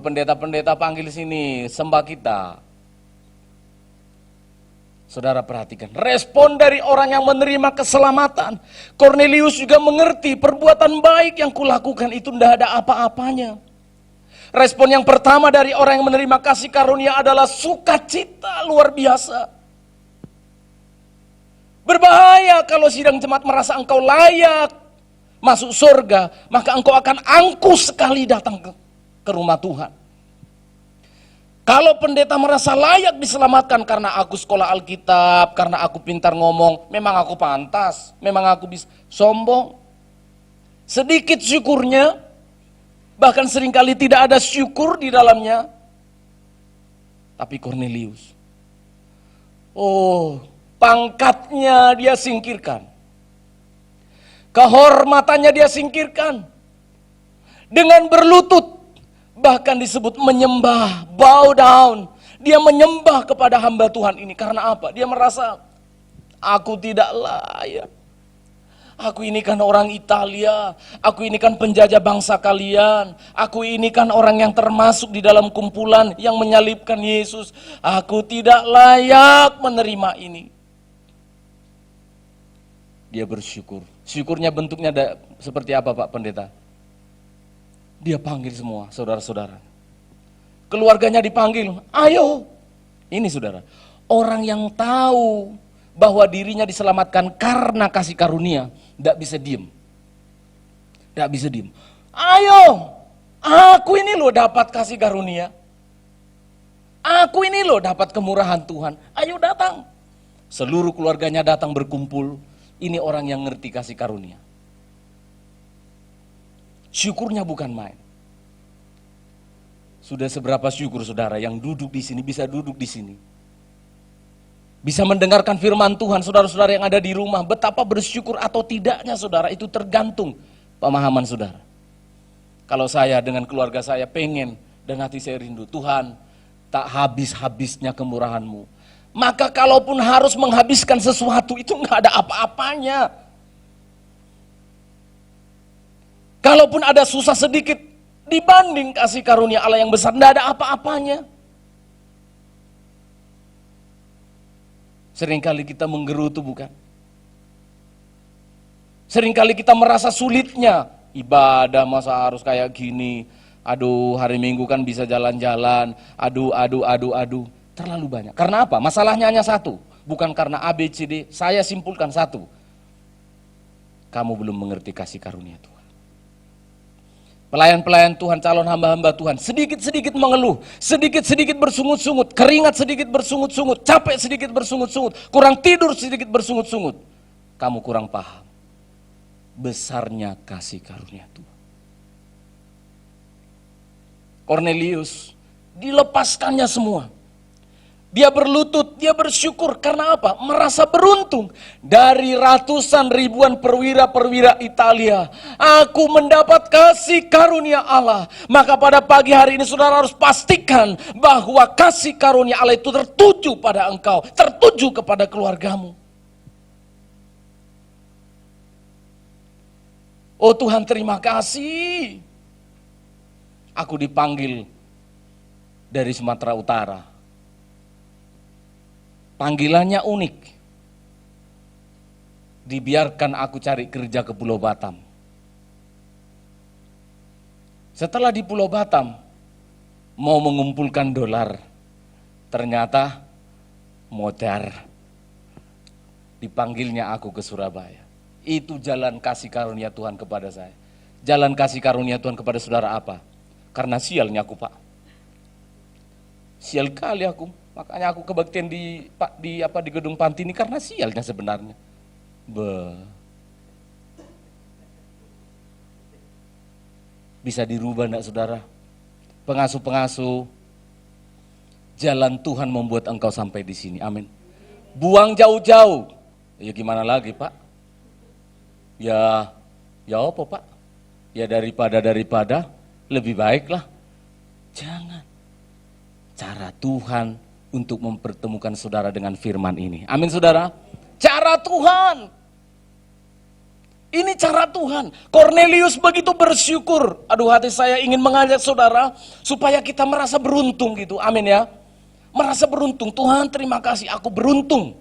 B: Pendeta-pendeta panggil sini, sembah kita. Saudara perhatikan, respon dari orang yang menerima keselamatan. Kornelius juga mengerti perbuatan baik yang kulakukan itu tidak ada apa-apanya. Respon yang pertama dari orang yang menerima kasih karunia adalah sukacita luar biasa. Berbahaya kalau sidang jemaat merasa engkau layak masuk surga, maka engkau akan angkuh sekali datang ke rumah Tuhan. Kalau pendeta merasa layak diselamatkan karena aku sekolah Alkitab, karena aku pintar ngomong, memang aku pantas, memang aku bisa, sombong. Sedikit syukurnya, bahkan seringkali tidak ada syukur di dalamnya. Tapi Kornelius, pangkatnya dia singkirkan, kehormatannya dia singkirkan, dengan berlutut. Bahkan disebut menyembah, bow down. Dia menyembah kepada hamba Tuhan ini. Karena apa? Dia merasa, aku tidak layak. Aku ini kan orang Italia. Aku ini kan penjajah bangsa kalian. Aku ini kan orang yang termasuk di dalam kumpulan yang menyalibkan Yesus. Aku tidak layak menerima ini. Dia bersyukur. Syukurnya bentuknya seperti apa, Pak Pendeta? Dia panggil semua saudara-saudara. Keluarganya dipanggil, ayo. Ini saudara, orang yang tahu bahwa dirinya diselamatkan karena kasih karunia, tidak bisa diem. Tidak bisa diem. Ayo, aku ini loh dapat kasih karunia. Aku ini loh dapat kemurahan Tuhan. Ayo datang. Seluruh keluarganya datang berkumpul. Ini orang yang ngerti kasih karunia. Syukurnya bukan main. Sudah seberapa syukur saudara yang duduk di sini, bisa duduk di sini. Bisa mendengarkan firman Tuhan, saudara-saudara yang ada di rumah. Betapa bersyukur atau tidaknya saudara, itu tergantung pemahaman saudara. Kalau saya dengan keluarga saya pengen, dan hati saya rindu, Tuhan tak habis-habisnya kemurahan-Mu. Maka kalaupun harus menghabiskan sesuatu, itu nggak ada apa-apanya. Kalaupun ada susah sedikit dibanding kasih karunia Allah yang besar, tidak ada apa-apanya. Seringkali kita menggerutu, bukan? Seringkali kita merasa sulitnya, ibadah masa harus kayak gini, Aduh, hari Minggu kan bisa jalan-jalan. Aduh. Terlalu banyak. Karena apa? Masalahnya hanya satu. Bukan karena A, B, C, D. Saya simpulkan satu. Kamu belum mengerti kasih karunia Tuhan. Pelayan-pelayan Tuhan, calon hamba-hamba Tuhan, sedikit-sedikit mengeluh, sedikit-sedikit bersungut-sungut, keringat sedikit bersungut-sungut, capek sedikit bersungut-sungut, kurang tidur sedikit bersungut-sungut. Kamu kurang paham besarnya kasih karunia Tuhan. Kornelius dilepaskannya semua. Dia berlutut, dia bersyukur karena apa? Merasa beruntung. Dari ratusan ribuan perwira-perwira Italia, aku mendapat kasih karunia Allah. Maka pada pagi hari ini saudara harus pastikan bahwa kasih karunia Allah itu tertuju pada engkau, tertuju kepada keluargamu. Oh Tuhan, terima kasih. Aku dipanggil dari Sumatera Utara. Panggilannya unik. Dibiarkan aku cari kerja ke Pulau Batam. Setelah di Pulau Batam, mau mengumpulkan dolar. Ternyata modar. Dipanggilnya aku ke Surabaya. Itu jalan kasih karunia Tuhan kepada saya. Jalan kasih karunia Tuhan kepada saudara apa? Karena sialnya aku, Pak. Sial kali aku. Makanya aku kebaktian di gedung panti ini karena sialnya sebenarnya. Bisa dirubah enggak saudara? Pengasuh-pengasuh, jalan Tuhan membuat engkau sampai di sini. Amin. Buang jauh-jauh. Ya gimana lagi, Pak? Ya apa, Pak? Ya daripada lebih baiklah. Jangan. Cara Tuhan untuk mempertemukan saudara dengan firman ini. Amin saudara. Cara Tuhan. Ini cara Tuhan. Kornelius begitu bersyukur. Aduh, hati saya ingin mengajak saudara supaya kita merasa beruntung gitu. Amin ya. Merasa beruntung. Tuhan terima kasih, aku beruntung.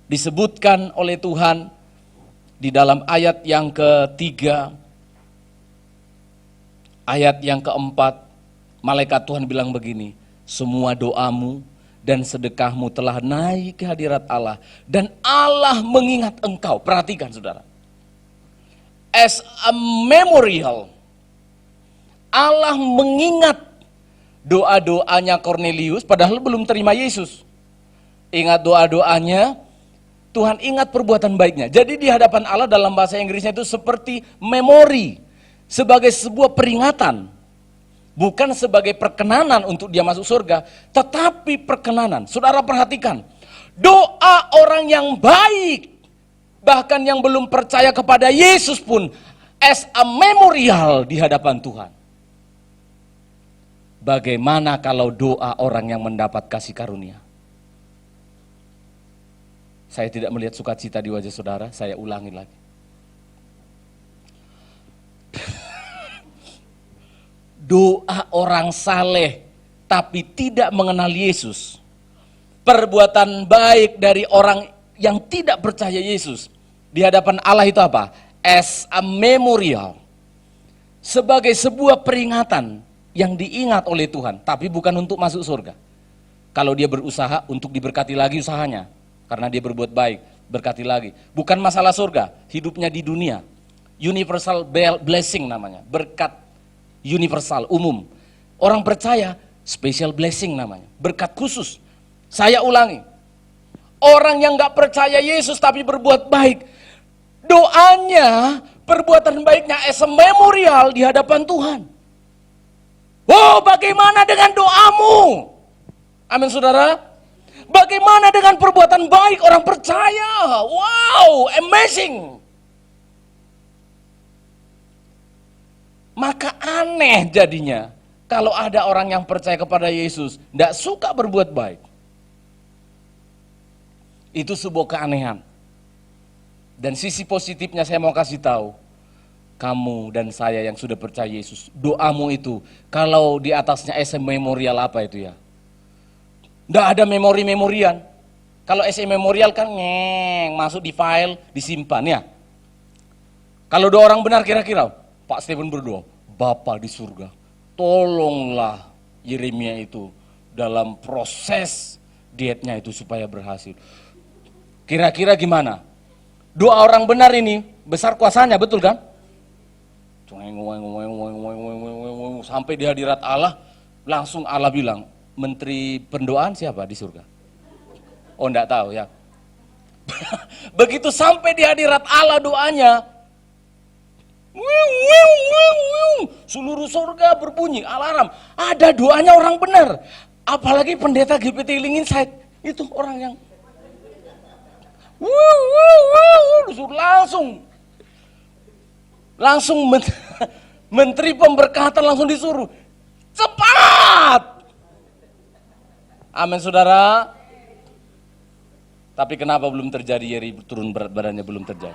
B: Disebutkan oleh Tuhan di dalam ayat yang ketiga, ayat yang keempat, malaikat Tuhan bilang begini, semua doamu dan sedekahmu telah naik ke hadirat Allah. Dan Allah mengingat engkau. Perhatikan saudara. As a memorial. Allah mengingat doa-doanya Kornelius padahal belum terima Yesus. Ingat doa-doanya. Tuhan ingat perbuatan baiknya. Jadi di hadapan Allah dalam bahasa Inggrisnya itu seperti memori. Sebagai sebuah peringatan. Bukan sebagai perkenanan untuk dia masuk surga, tetapi perkenanan. Saudara perhatikan, doa orang yang baik, bahkan yang belum percaya kepada Yesus pun, as a memorial di hadapan Tuhan. Bagaimana kalau doa orang yang mendapat kasih karunia? Saya tidak melihat sukacita di wajah saudara, saya ulangi lagi. Doa orang saleh tapi tidak mengenal Yesus. Perbuatan baik dari orang yang tidak percaya Yesus di hadapan Allah itu apa? As a memorial. Sebagai sebuah peringatan yang diingat oleh Tuhan, tapi bukan untuk masuk surga. Kalau dia berusaha untuk diberkati lagi usahanya, karena dia berbuat baik, berkati lagi. Bukan masalah surga, hidupnya di dunia. Universal blessing namanya, berkat universal, umum. Orang percaya, special blessing namanya, berkat khusus. Saya ulangi, orang yang gak percaya Yesus tapi berbuat baik, doanya, perbuatan baiknya as a memorial di hadapan Tuhan. Oh, bagaimana dengan doamu? Amin saudara. Bagaimana dengan perbuatan baik orang percaya? Wow, amazing. Maka aneh jadinya kalau ada orang yang percaya kepada Yesus tidak suka berbuat baik. Itu sebuah keanehan. Dan sisi positifnya saya mau kasih tahu, kamu dan saya yang sudah percaya Yesus, doamu itu kalau di atasnya SM memorial apa itu ya? Tidak ada memori-memorian. Kalau SM memorial kan masuk di file, disimpan ya. Kalau doa orang benar kira-kira Pak Stephen berdoa, Bapa di surga, tolonglah Yeremia itu dalam proses dietnya itu supaya berhasil. Kira-kira gimana? Doa orang benar ini besar kuasanya, betul kan? Sampai di hadirat Allah, langsung Allah bilang, menteri pendoaan siapa di surga? Oh, enggak tahu ya. Begitu sampai di hadirat Allah doanya, seluruh surga berbunyi alarm. Ada doanya orang benar. Apalagi pendeta GPT Link Insight, itu orang yang langsung menteri pemberkatan langsung disuruh cepat. Amin saudara. Tapi kenapa belum terjadi? Yeri turun berat badannya belum terjadi.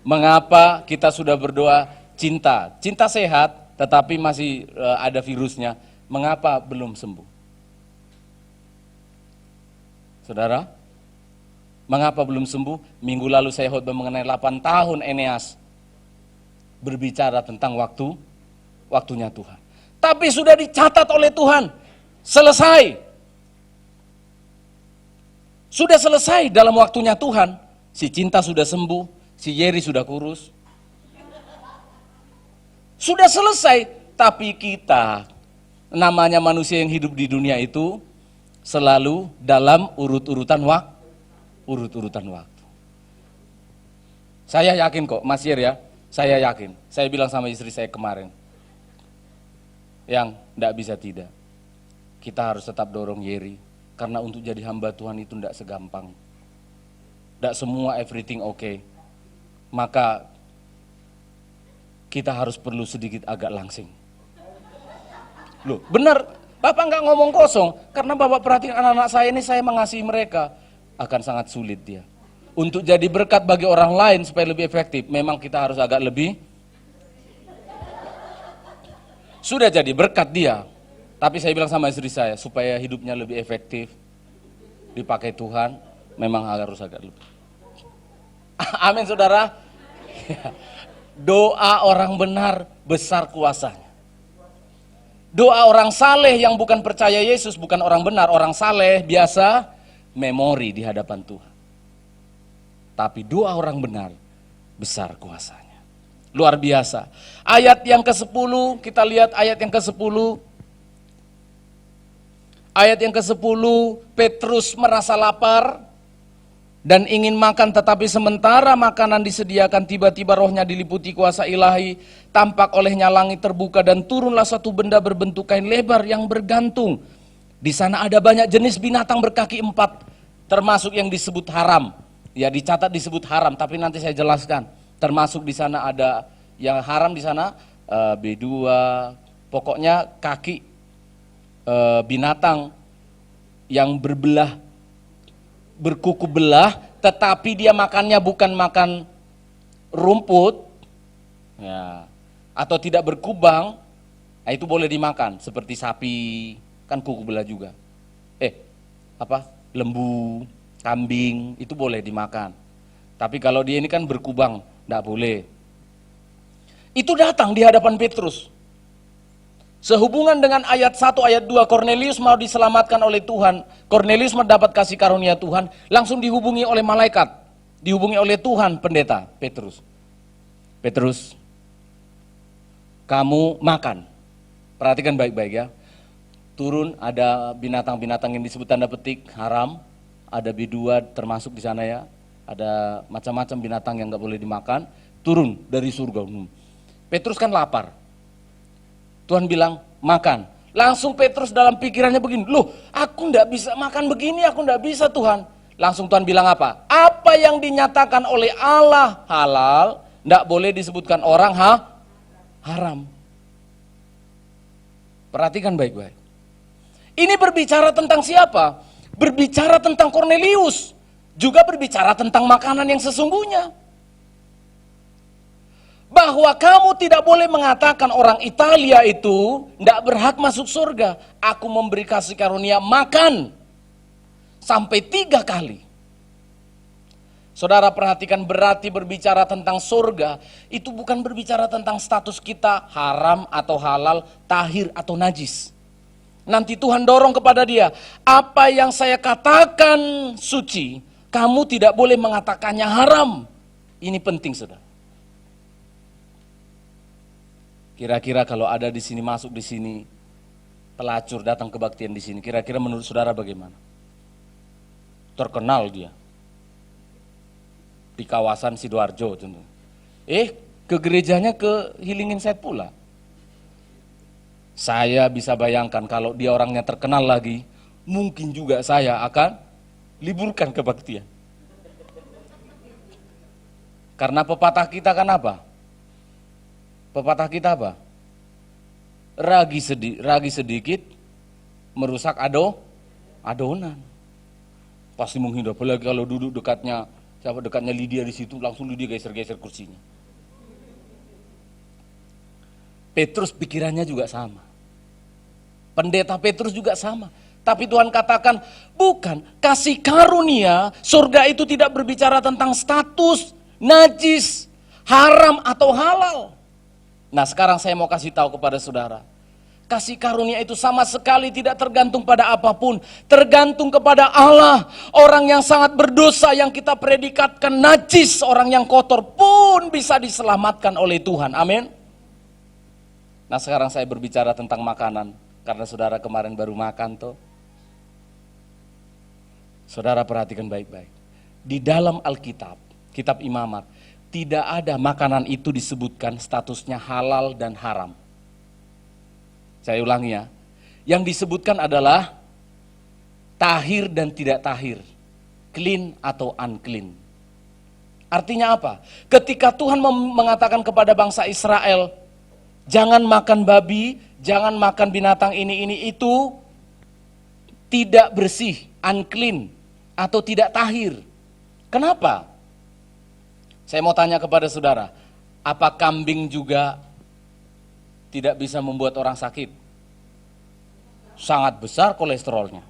B: Mengapa kita sudah berdoa cinta sehat tetapi masih ada virusnya, mengapa belum sembuh? Saudara, mengapa belum sembuh? Minggu lalu saya khotbah mengenai 8 tahun Eneas berbicara tentang waktunya Tuhan. Tapi sudah dicatat oleh Tuhan, selesai. Sudah selesai dalam waktunya Tuhan. Si Cinta sudah sembuh, si Yeri sudah kurus. Sudah selesai, tapi kita, namanya manusia yang hidup di dunia itu, selalu dalam urut-urutan waktu. Saya yakin kok, Mas Yer ya, saya yakin. Saya bilang sama istri saya kemarin, yang tidak bisa tidak. Kita harus tetap dorong Yeri, karena untuk jadi hamba Tuhan itu tidak segampang. Tidak semua everything oke. Maka kita harus perlu sedikit agak langsing. Loh, benar, Bapak nggak ngomong kosong, karena Bapak perhatikan anak-anak saya ini, saya mengasihi mereka, akan sangat sulit dia. Untuk jadi berkat bagi orang lain supaya lebih efektif, memang kita harus agak lebih. Sudah jadi berkat dia, tapi saya bilang sama istri saya, supaya hidupnya lebih efektif, dipakai Tuhan, memang harus agak lebih. Amin saudara. Doa orang benar besar kuasanya. Doa orang saleh yang bukan percaya Yesus, bukan orang benar, orang saleh biasa memori di hadapan Tuhan. Tapi doa orang benar besar kuasanya. Luar biasa. Ayat yang ke-10, kita lihat ayat yang ke-10. Ayat yang ke-10, Petrus merasa lapar dan ingin makan, tetapi sementara makanan disediakan, tiba-tiba rohnya diliputi kuasa ilahi, tampak olehnya langit terbuka dan turunlah satu benda berbentuk kain lebar yang bergantung. Di sana ada banyak jenis binatang berkaki 4, termasuk yang disebut haram. Ya, dicatat disebut haram, tapi nanti saya jelaskan. Termasuk di sana ada yang haram di sana, B2, pokoknya kaki binatang yang berbelah, berkuku belah, tetapi dia makannya bukan makan rumput, ya, atau tidak berkubang, nah itu boleh dimakan, seperti sapi, kan kuku belah juga. Lembu, kambing, itu boleh dimakan. Tapi kalau dia ini kan berkubang, tidak boleh. Itu datang di hadapan Petrus. Sehubungan dengan ayat 1, ayat 2, Kornelius mau diselamatkan oleh Tuhan. Kornelius mendapat kasih karunia Tuhan, langsung dihubungi oleh malaikat. Dihubungi oleh Tuhan, pendeta Petrus. Petrus, kamu makan. Perhatikan baik-baik ya. Turun, ada binatang-binatang yang disebut tanda petik haram. Ada B2 termasuk di sana ya. Ada macam-macam binatang yang nggak boleh dimakan. Turun dari surga. Petrus kan lapar. Tuhan bilang, makan. Langsung Petrus dalam pikirannya begini, loh aku nggak bisa makan begini, aku nggak bisa Tuhan. Langsung Tuhan bilang apa? Apa yang dinyatakan oleh Allah halal, nggak boleh disebutkan orang haram. Perhatikan baik-baik. Ini berbicara tentang siapa? Berbicara tentang Kornelius. Juga berbicara tentang makanan yang sesungguhnya. Bahwa kamu tidak boleh mengatakan orang Italia itu tidak berhak masuk surga. Aku memberi kasih karunia makan. sampai 3 kali. Saudara perhatikan, berarti berbicara tentang surga itu bukan berbicara tentang status kita haram atau halal, tahir atau najis. Nanti Tuhan dorong kepada dia, apa yang saya katakan suci, kamu tidak boleh mengatakannya haram. Ini penting, saudara. Kira-kira kalau ada di sini, masuk di sini, pelacur datang kebaktian di sini, kira-kira menurut saudara bagaimana? Terkenal dia di kawasan Sidoarjo tentu. Ke gerejanya ke Healing Insight pula. Saya bisa bayangkan kalau dia orangnya terkenal lagi, mungkin juga saya akan liburkan kebaktian. Karena pepatah kita kan apa? Pepatah kita apa? Ragi sedikit merusak adonan. Pasti menghindar, apalagi kalau duduk dekatnya Lydia di situ, langsung Lydia geser-geser kursinya. Petrus pikirannya juga sama. Pendeta Petrus juga sama. Tapi Tuhan katakan, bukan, kasih karunia, surga itu tidak berbicara tentang status, najis, haram atau halal. Nah, sekarang saya mau kasih tahu kepada saudara. Kasih karunia itu sama sekali tidak tergantung pada apapun, tergantung kepada Allah. Orang yang sangat berdosa yang kita predikatkan najis, orang yang kotor pun bisa diselamatkan oleh Tuhan. Amin. Nah, sekarang saya berbicara tentang makanan, karena saudara kemarin baru makan toh. Saudara perhatikan baik-baik. Di dalam Alkitab, kitab Imamat, tidak ada makanan itu disebutkan statusnya halal dan haram. Saya ulangi ya, yang disebutkan adalah tahir dan tidak tahir, clean atau unclean. Artinya apa? Ketika Tuhan mengatakan kepada bangsa Israel, jangan makan babi, jangan makan binatang ini itu, tidak bersih, unclean atau tidak tahir. Kenapa? Saya mau tanya kepada saudara, apa kambing juga tidak bisa membuat orang sakit? Sangat besar kolesterolnya.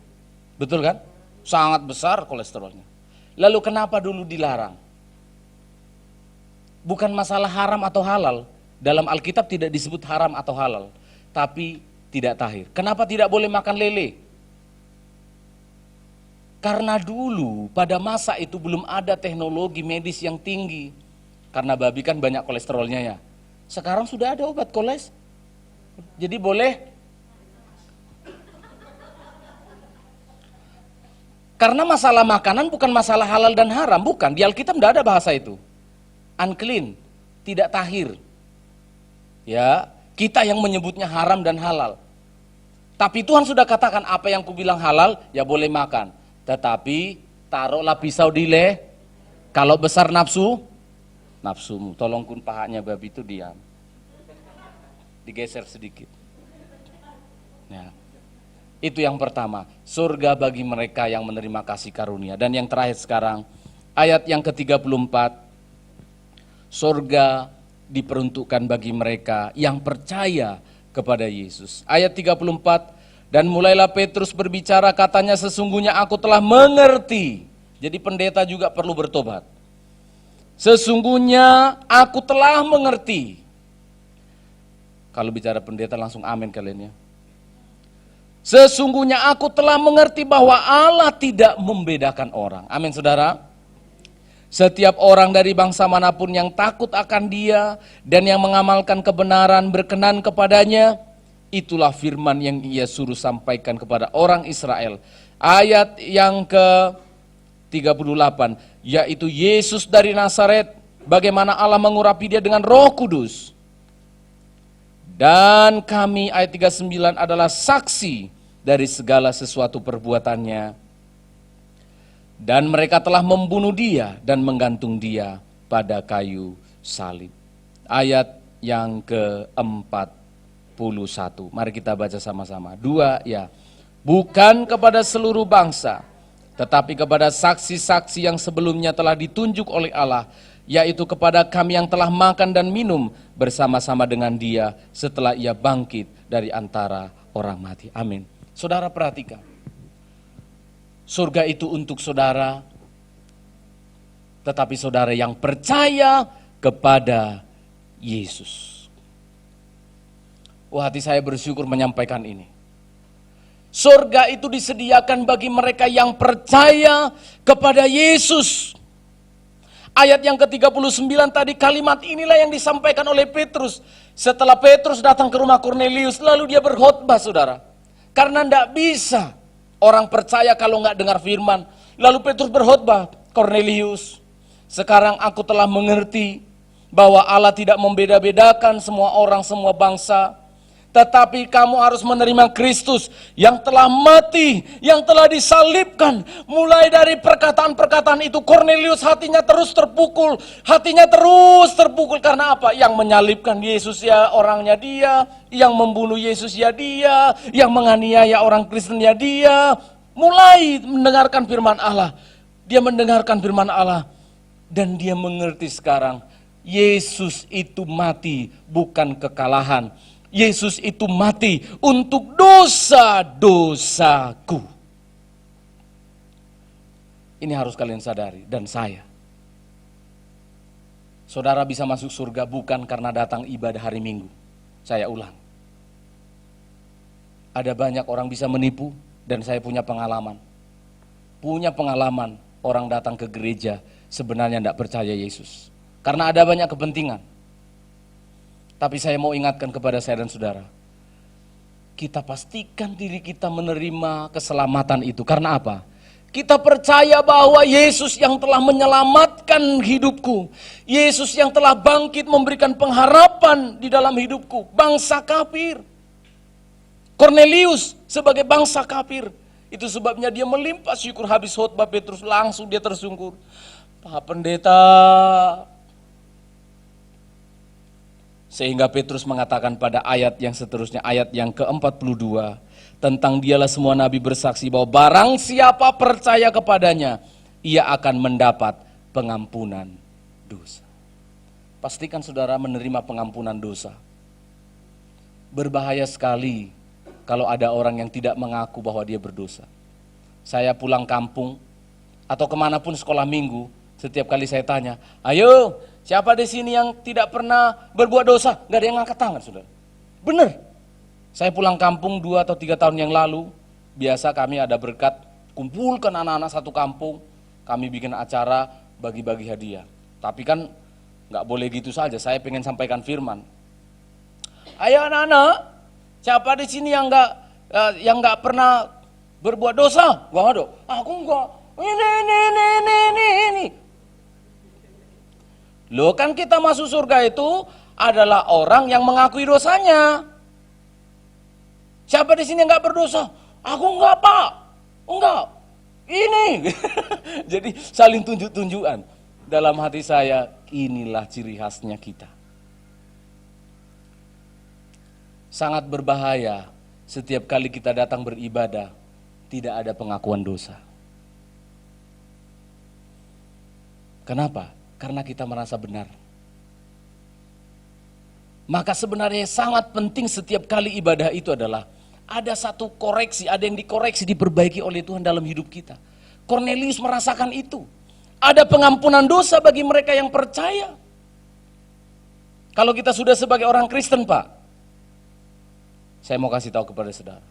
B: Betul kan? Sangat besar kolesterolnya. Lalu kenapa dulu dilarang? Bukan masalah haram atau halal. Dalam Alkitab tidak disebut haram atau halal, tapi tidak tahir. Kenapa tidak boleh makan lele? Karena dulu pada masa itu belum ada teknologi medis yang tinggi. Karena babi kan banyak kolesterolnya ya. Sekarang sudah ada obat kolesterol. Jadi boleh. Karena masalah makanan bukan masalah halal dan haram, bukan. Di Alkitab tidak ada bahasa itu. Unclean, tidak tahir. Ya, kita yang menyebutnya haram dan halal. Tapi Tuhan sudah katakan apa yang kubilang halal, ya boleh makan. Tetapi taruhlah pisau di kalau besar nafsumu. Tolong kun pahanya babi itu diam. Digeser sedikit. Ya. Itu yang pertama, surga bagi mereka yang menerima kasih karunia. Dan yang terakhir sekarang, ayat yang ke-34, surga diperuntukkan bagi mereka yang percaya kepada Yesus. Ayat 34, dan mulailah Petrus berbicara, katanya sesungguhnya aku telah mengerti. Jadi pendeta juga perlu bertobat. Sesungguhnya aku telah mengerti. Kalau bicara pendeta langsung amin kalian ya. Sesungguhnya aku telah mengerti bahwa Allah tidak membedakan orang. Amin saudara. Setiap orang dari bangsa manapun yang takut akan Dia dan yang mengamalkan kebenaran berkenan kepadanya, itulah firman yang Ia suruh sampaikan kepada orang Israel. Ayat yang ke-38, yaitu Yesus dari Nazaret, bagaimana Allah mengurapi Dia dengan Roh Kudus. Dan kami, ayat 39, adalah saksi dari segala sesuatu perbuatannya. Dan mereka telah membunuh Dia dan menggantung Dia pada kayu salib. Ayat yang ke-41. Mari kita baca sama-sama. 2 ya. Bukan kepada seluruh bangsa, tetapi kepada saksi-saksi yang sebelumnya telah ditunjuk oleh Allah, yaitu kepada kami yang telah makan dan minum bersama-sama dengan Dia setelah Ia bangkit dari antara orang mati. Amin. Saudara perhatikan. Surga itu untuk saudara, tetapi saudara yang percaya kepada Yesus. Hati saya bersyukur menyampaikan ini. Surga itu disediakan bagi mereka yang percaya kepada Yesus. Ayat yang ke-39 tadi, kalimat inilah yang disampaikan oleh Petrus. Setelah Petrus datang ke rumah Kornelius, lalu dia berkhotbah, saudara. Karena tidak bisa orang percaya kalau nggak dengar firman. Lalu Petrus berkhotbah, Kornelius, sekarang aku telah mengerti bahwa Allah tidak membeda-bedakan semua orang, semua bangsa. Tetapi kamu harus menerima Kristus yang telah mati, yang telah disalibkan. Mulai dari perkataan-perkataan itu, Kornelius hatinya terus terpukul. Hatinya terus terpukul karena apa? Yang menyalibkan Yesus ya orangnya dia, yang membunuh Yesus ya dia, yang menganiaya orang Kristen ya dia. Mulai mendengarkan firman Allah. Dia mendengarkan firman Allah dan dia mengerti sekarang, Yesus itu mati bukan kekalahan. Yesus itu mati untuk dosa-dosaku. Ini harus kalian sadari dan saya. Saudara bisa masuk surga bukan karena datang ibadah hari Minggu. Saya ulang. Ada banyak orang bisa menipu dan saya punya pengalaman. Punya pengalaman orang datang ke gereja sebenarnya tidak percaya Yesus. Karena ada banyak kepentingan. Tapi saya mau ingatkan kepada saya dan saudara, kita pastikan diri kita menerima keselamatan itu. Karena apa? Kita percaya bahwa Yesus yang telah menyelamatkan hidupku, Yesus yang telah bangkit memberikan pengharapan di dalam hidupku. Bangsa kafir, Kornelius sebagai bangsa kafir, itu sebabnya dia melimpah syukur. Habis khotbah Petrus langsung dia tersungkur, Pak Pendeta. Sehingga Petrus mengatakan pada ayat yang seterusnya, ayat yang ke-42, tentang dialah semua nabi bersaksi bahwa barang siapa percaya kepadanya, ia akan mendapat pengampunan dosa. Pastikan saudara menerima pengampunan dosa. Berbahaya sekali kalau ada orang yang tidak mengaku bahwa dia berdosa. Saya pulang kampung atau kemanapun sekolah minggu, setiap kali saya tanya, ayo, siapa di sini yang tidak pernah berbuat dosa? Gak ada yang ngangkat tangan, saudara. Benar. Saya pulang kampung 2 atau 3 tahun yang lalu. Biasa kami ada berkat, kumpulkan anak-anak satu kampung. Kami bikin acara bagi-bagi hadiah. Tapi kan gak boleh gitu saja. Saya pengen sampaikan firman. Ayo anak-anak, siapa di sini yang gak pernah berbuat dosa? Gak ada. Aku enggak. Ini. Loh kan kita masuk surga itu adalah orang yang mengakui dosanya. Siapa di sini yang nggak berdosa? Aku enggak, Pak. Enggak. Ini. Jadi saling tunjuk-tunjukan. Dalam hati saya, inilah ciri khasnya kita. Sangat berbahaya setiap kali kita datang beribadah, tidak ada pengakuan dosa. Kenapa? Karena kita merasa benar. Maka sebenarnya sangat penting setiap kali ibadah itu adalah ada satu koreksi, ada yang dikoreksi, diperbaiki oleh Tuhan dalam hidup kita. Kornelius merasakan itu. Ada pengampunan dosa bagi mereka yang percaya. Kalau kita sudah sebagai orang Kristen, Pak, saya mau kasih tahu kepada saudara.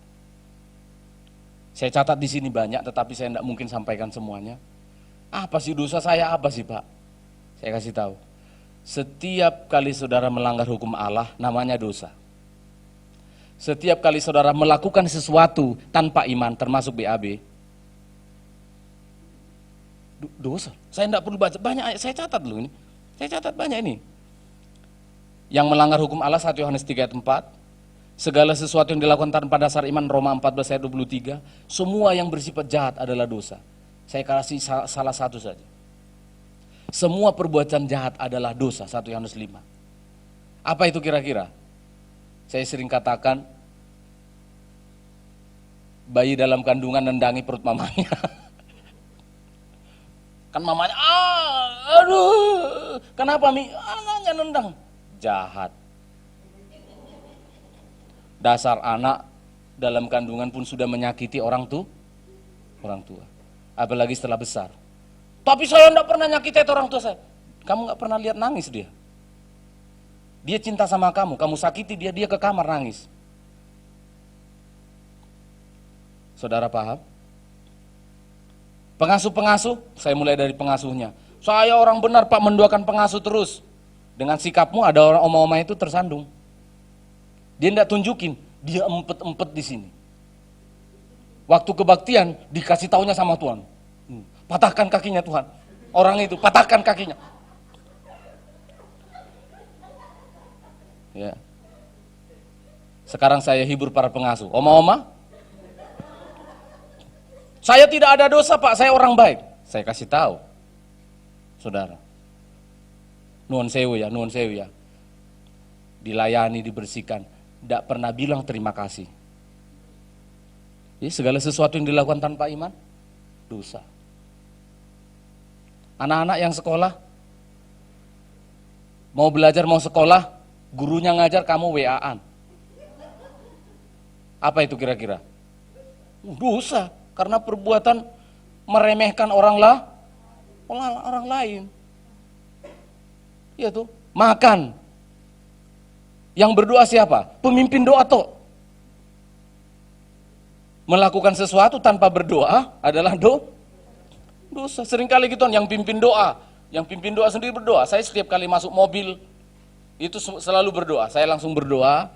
B: Saya catat di sini banyak, tetapi saya tidak mungkin sampaikan semuanya. Apa sih dosa saya? Apa sih, Pak? Saya kasih tahu. Setiap kali saudara melanggar hukum Allah, namanya dosa. Setiap kali saudara melakukan sesuatu tanpa iman, termasuk BAB, dosa. Saya tidak perlu baca banyak ayat, saya catat dulu ini. Saya catat banyak ini. Yang melanggar hukum Allah 1 Yohanes 3 ayat 4, segala sesuatu yang dilakukan tanpa dasar iman, Roma 14 ayat 23, semua yang bersifat jahat adalah dosa. Saya kasih salah satu saja. Semua perbuatan jahat adalah dosa, 1 Yohanes 5. Apa itu kira-kira? Saya sering katakan, bayi dalam kandungan nendangi perut mamanya. Kan mamanya, aduh, kenapa Mi? Anaknya nendang. Jahat. Dasar anak dalam kandungan pun sudah menyakiti orang tua. apalagi setelah besar. Tapi saya tidak pernah nyakiti orang tua saya. Kamu nggak pernah lihat nangis dia. Dia cinta sama kamu sakiti dia, dia ke kamar nangis. Saudara paham? Pengasuh-pengasuh, saya mulai dari pengasuhnya. Saya orang benar Pak, mendoakan pengasuh terus. Dengan sikapmu ada orang oma-oma itu tersandung. Dia tidak tunjukin, dia empet-empet di sini. Waktu kebaktian dikasih taunya sama Tuhan. Patahkan kakinya Tuhan. Orang itu patahkan kakinya. Ya. Sekarang saya hibur para pengasuh. Oma-oma, saya tidak ada dosa Pak, saya orang baik. Saya kasih tahu, saudara. Nuwun sewu ya. Dilayani, dibersihkan, tidak pernah bilang terima kasih. Jadi segala sesuatu yang dilakukan tanpa iman, dosa. Anak-anak yang sekolah, mau belajar, mau sekolah, gurunya ngajar, kamu WA-an. Apa itu kira-kira? Dosa, karena perbuatan meremehkan orang lain. Ya tuh, makan. Yang berdoa siapa? Pemimpin doa toh. Melakukan sesuatu tanpa berdoa adalah dosa. Seringkali gitu yang pimpin doa sendiri berdoa. Saya setiap kali masuk mobil itu selalu berdoa. Saya langsung berdoa.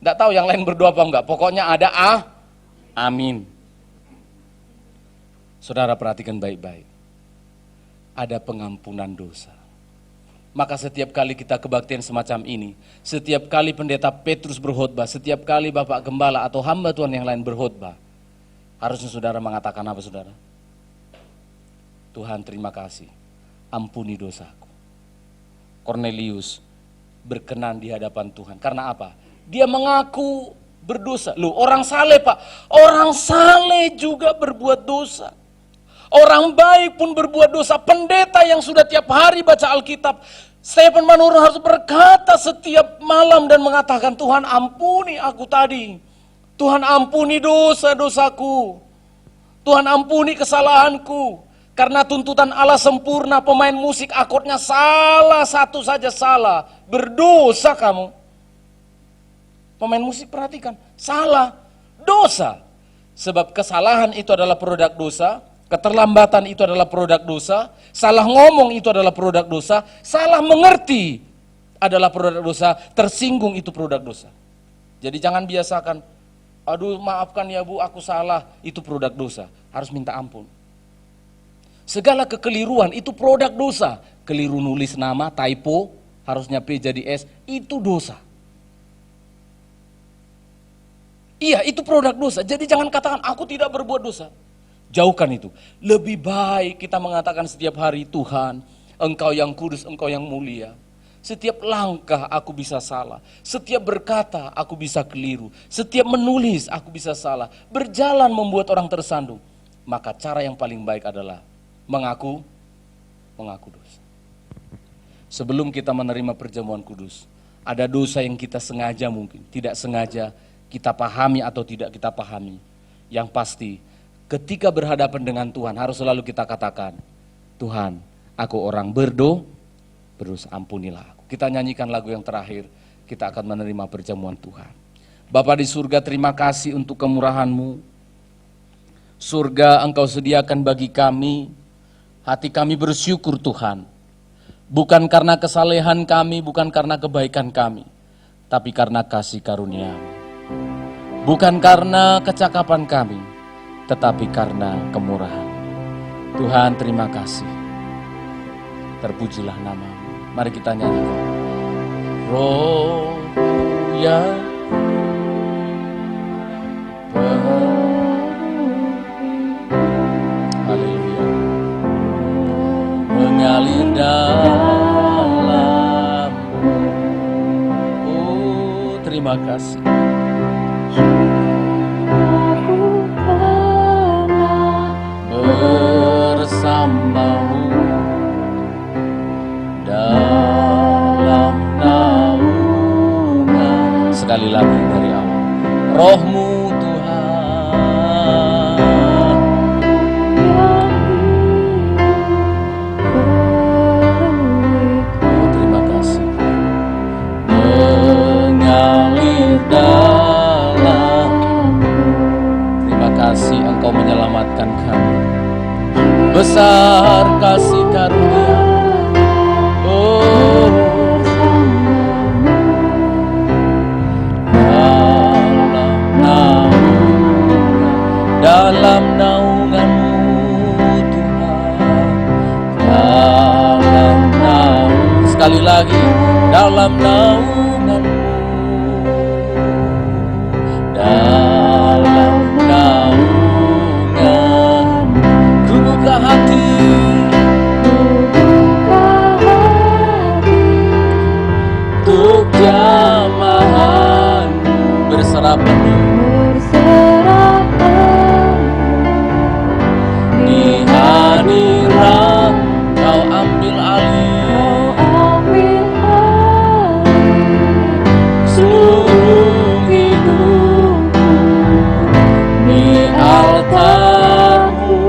B: Tidak tahu yang lain berdoa apa enggak. Pokoknya ada amin. Saudara perhatikan baik-baik. Ada pengampunan dosa. Maka setiap kali kita kebaktian semacam ini, setiap kali pendeta Petrus berkhotbah, setiap kali Bapak Gembala atau hamba Tuhan yang lain berkhotbah, harusnya saudara mengatakan apa saudara? Tuhan terima kasih, ampuni dosaku. Cornelius berkenan di hadapan Tuhan. Karena apa? Dia mengaku berdosa. Loh, orang saleh Pak, orang saleh juga berbuat dosa. Orang baik pun berbuat dosa. Pendeta yang sudah tiap hari baca Alkitab, Stephen Manurung harus berkata setiap malam dan mengatakan, Tuhan ampuni aku tadi. Tuhan ampuni dosa-dosaku. Tuhan ampuni kesalahanku. Karena tuntutan Allah sempurna, pemain musik akordnya salah satu saja salah. Berdosa kamu. Pemain musik perhatikan, salah, dosa. Sebab kesalahan itu adalah produk dosa. Keterlambatan itu adalah produk dosa, salah ngomong itu adalah produk dosa, salah mengerti adalah produk dosa, tersinggung itu produk dosa. Jadi jangan biasakan, aduh maafkan ya Bu, aku salah, itu produk dosa, harus minta ampun. Segala kekeliruan itu produk dosa, keliru nulis nama, typo, harusnya P jadi S, itu dosa. Iya, itu produk dosa, jadi jangan katakan aku tidak berbuat dosa. Jauhkan itu. Lebih baik kita mengatakan setiap hari, Tuhan, Engkau yang kudus, Engkau yang mulia. Setiap langkah aku bisa salah. Setiap berkata aku bisa keliru. Setiap menulis aku bisa salah. Berjalan membuat orang tersandung. Maka cara yang paling baik adalah mengaku dosa. Sebelum kita menerima perjamuan kudus, ada dosa yang kita sengaja mungkin, tidak sengaja kita pahami atau tidak kita pahami. Yang pasti, ketika berhadapan dengan Tuhan harus selalu kita katakan, Tuhan, aku orang berdosa, ampunilah aku. Kita nyanyikan lagu yang terakhir, kita akan menerima perjamuan Tuhan. Bapa di surga, terima kasih untuk kemurahan-Mu. Surga Engkau sediakan bagi kami, hati kami bersyukur Tuhan. Bukan karena kesalehan kami, bukan karena kebaikan kami, tapi karena kasih karunia-Mu. Bukan karena kecakapan kami, tetapi karena kemurahan. Tuhan terima kasih. Terpujilah nama-Mu. Mari kita nyanyikan. Roh ya haleluya mengalir dalam. Oh terima kasih. Bersamamu dalam naungan. Sekali lagi dari awal. Roh-Mu Tuhan besar kasih karunia. Oh, dalam naungan-Mu Tuhan, dalam naungan, sekali lagi, dalam naungan-Mu, dalam naungan, ku buka hati untuk jamahan-Mu, berserah penuh di hadirat. Kau ambil alih seluruh hidupku di altar-Mu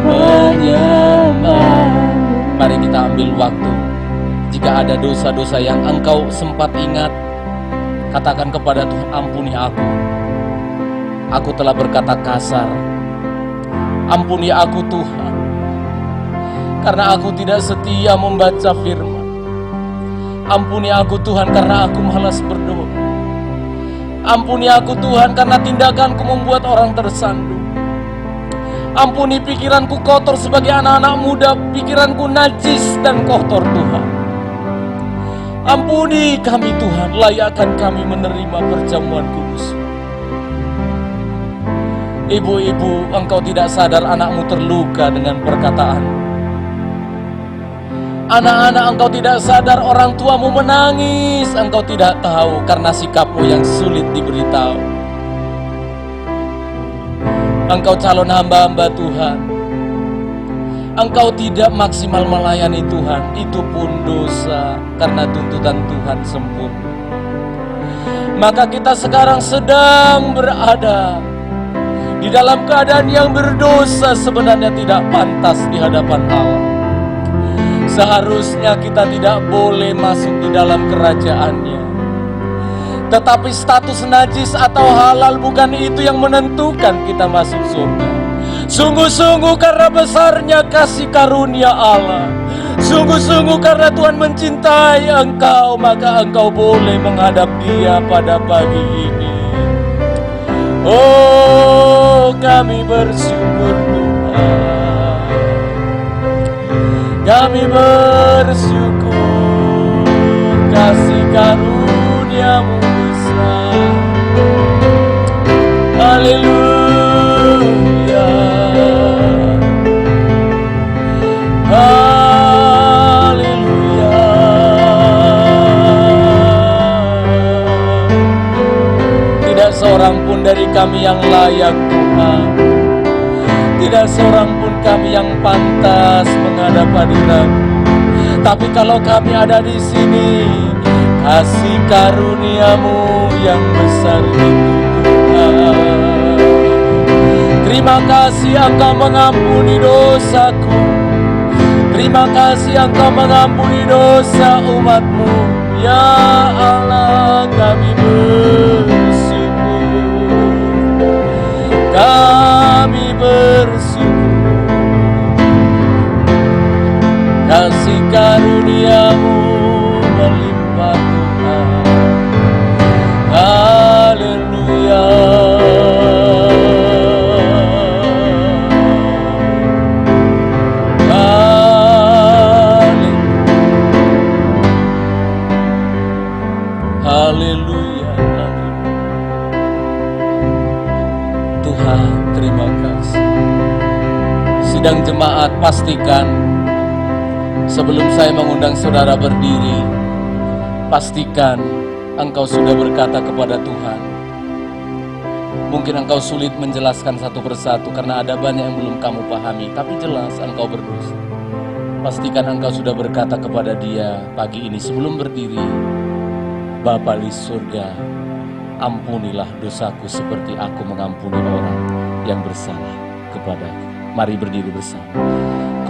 B: menyembah. Mari kita ambil waktu. Jika ada dosa-dosa yang engkau sempat ingat, katakan kepada Tuhan, ampuni aku. Aku telah berkata kasar. Ampuni aku Tuhan, karena aku tidak setia membaca firman. Ampuni aku Tuhan, karena aku malas berdoa. Ampuni aku Tuhan, karena tindakanku membuat orang tersandung. Ampuni pikiranku kotor sebagai anak-anak muda, pikiranku najis dan kotor Tuhan. Ampuni kami Tuhan, layakkan kami menerima perjamuan kudus. Ibu-ibu, engkau tidak sadar anakmu terluka dengan perkataan. Anak-anak, engkau tidak sadar orang tuamu menangis. Engkau tidak tahu karena sikapmu yang sulit diberitahu. Engkau calon hamba-hamba Tuhan. Engkau tidak maksimal melayani Tuhan. Itu pun dosa karena tuntutan Tuhan sempurna. Maka kita sekarang sedang berada di dalam keadaan yang berdosa, sebenarnya tidak pantas di hadapan Allah. Seharusnya kita tidak boleh masuk di dalam kerajaan-Nya. Tetapi status najis atau halal bukan itu yang menentukan kita masuk surga. Sungguh-sungguh karena besarnya kasih karunia Allah, sungguh-sungguh karena Tuhan mencintai engkau, maka engkau boleh menghadap Dia pada pagi ini. Oh, kami bersyukur Tuhan, kami bersyukur kasih karunia-Mu besar. Haleluya, haleluya. Tidak seorang pun dari kami yang layak Tuhan, tidak seorang pun kami yang pantas menghadap hadirat-Mu. Tapi kalau kami ada di sini, kasih karunia-Mu yang besar itu Tuhan. Terima kasih Engkau mengampuni dosaku. Terima kasih Engkau mengampuni dosa umat-Mu. Ya Allah, kami bersyukur, kami bersyukur. Kasih karunia-Mu melimpah Tuhan. Haleluya. Haleluya. Tuhan, terima kasih. Sidang jemaat, pastikan sebelum saya mengundang saudara berdiri, pastikan engkau sudah berkata kepada Tuhan. Mungkin engkau sulit menjelaskan satu persatu karena ada banyak yang belum kamu pahami, tapi jelas engkau berdosa. Pastikan engkau sudah berkata kepada Dia pagi ini sebelum berdiri, Bapa di surga, ampunilah dosaku seperti aku mengampuni orang yang bersalah kepadaku. Mari berdiri bersama.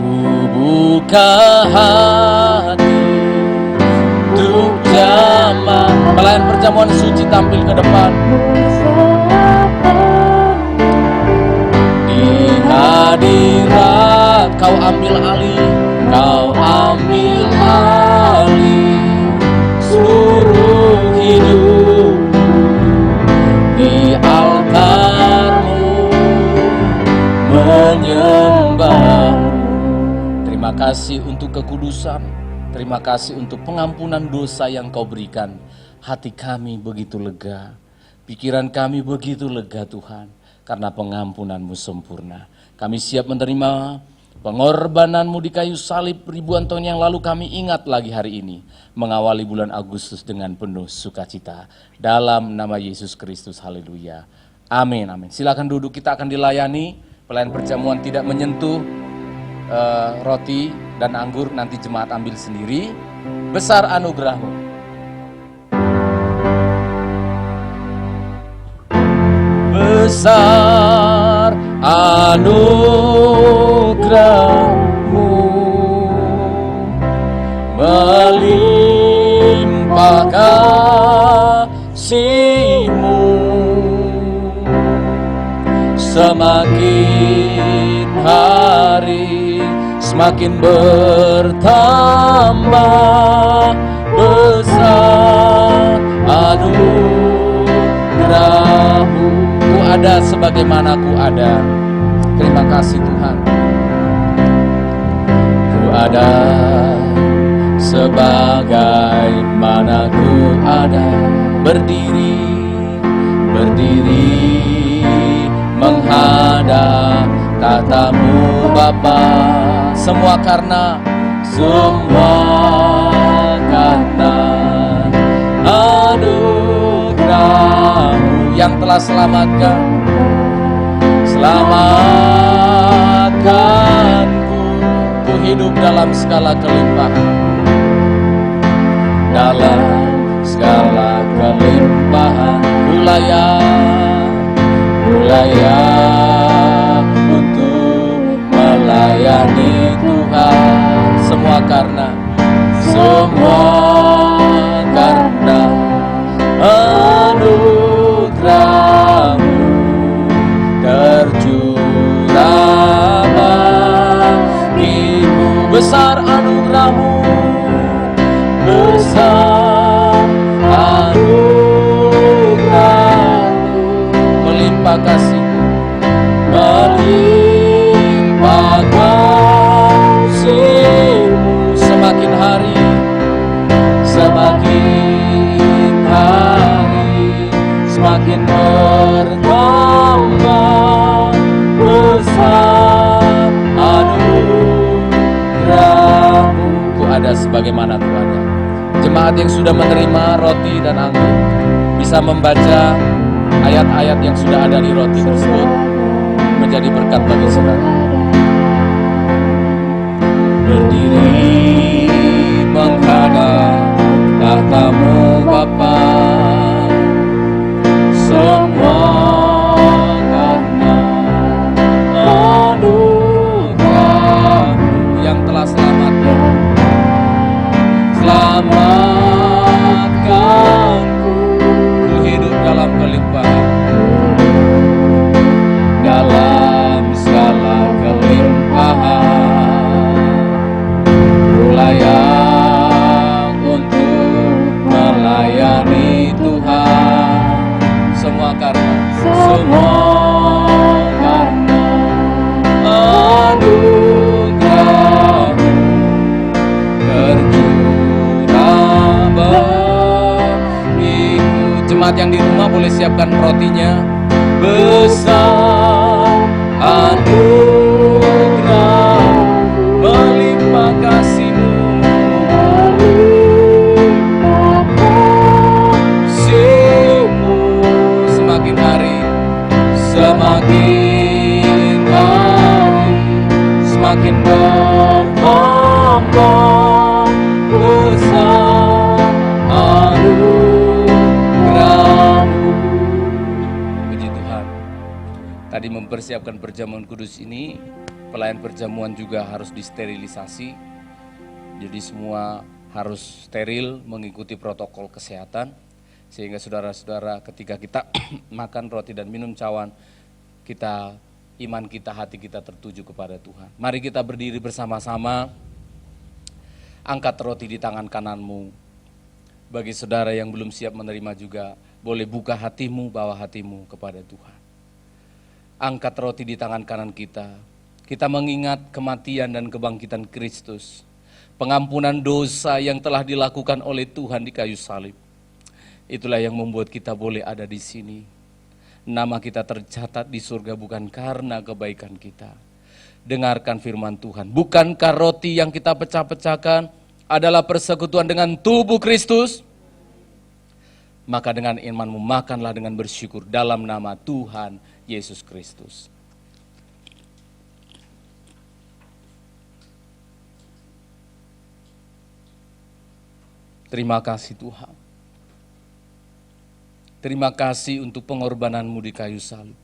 B: Ku buka hati untuk jamaah. Pelayan perjamuan suci tampil ke depan. Di hadirat Kau ambil alih, Kau ambil alih seluruh hidup di altar-Mu menyembah. Terima kasih untuk kekudusan, terima kasih untuk pengampunan dosa yang Kau berikan. Hati kami begitu lega, pikiran kami begitu lega Tuhan, karena pengampunan-Mu sempurna. Kami siap menerima pengorbanan-Mu di kayu salib ribuan tahun yang lalu. Kami ingat lagi hari ini, mengawali bulan Agustus dengan penuh sukacita. Dalam nama Yesus Kristus, haleluya. Amin, amin. Silakan duduk, kita akan dilayani. Pelayan perjamuan tidak menyentuh roti dan anggur, nanti jemaat ambil sendiri. Besar anugerah-Mu. Besar anugerah-Mu, melimpah kasih-Mu, semakin hari semakin bertambah. Besar anugerah-Mu, Ku ada sebagaimana Ku ada. Terima kasih Tuhan. Ku ada sebagaimana Ku ada. Berdiri menghadap tata-Mu Bapa. Semua karena anugerah-Mu yang telah selamatkanku. Ku hidup dalam segala kelimpahan, dalam segala kelimpahan. Ku layak untuk melayani Tuhan. Semua karena anugerah-Mu tercurah bagiku. Besar anugerah-Mu, besar anugerah-Mu, melimpah kasih-Mu, melimpah kasih-Mu. Semakin hari semakin bertambah. Besar anugerah-Mu, Ku ada sebagaimana Ku ada. Jemaat yang sudah menerima roti dan anggur bisa membaca ayat-ayat yang sudah ada di roti tersebut, menjadi berkat bagi saudara. Berdiri menghadap tata-Mu Bapa. Semua karena anugerah-Mu yang telah selamatkanku. Ku hidup dalam kelimpahan, dalam segala kelimpahan. Ku layak untuk melayani Tuhan. Semua karena anugerah-Mu tercurah bagiku. Jemaat yang di rumah boleh siapkan rotinya. Besar anugerah-Mu, melimpah kasih-Mu, semakin hari semakin bertambah. Besar anugerah-Mu. Puji Tuhan. Tadi mempersiapkan perjamuan kudus ini, pelayan perjamuan juga harus disterilisasi. Jadi semua harus steril, mengikuti protokol kesehatan. Sehingga saudara-saudara ketika kita makan roti dan minum cawan, kita iman kita, hati kita tertuju kepada Tuhan. Mari kita berdiri bersama-sama, angkat roti di tangan kananmu. Bagi saudara yang belum siap menerima juga, boleh buka hatimu, bawa hatimu kepada Tuhan. Angkat roti di tangan kanan kita. Kita mengingat kematian dan kebangkitan Kristus, pengampunan dosa yang telah dilakukan oleh Tuhan di kayu salib. Itulah yang membuat kita boleh ada di sini. Nama kita tercatat di surga bukan karena kebaikan kita. Dengarkan firman Tuhan. Bukankah roti yang kita pecah-pecahkan adalah persekutuan dengan tubuh Kristus? Maka dengan imanmu makanlah dengan bersyukur dalam nama Tuhan Yesus Kristus. Terima kasih Tuhan. Terima kasih untuk pengorbananmu di kayu salib.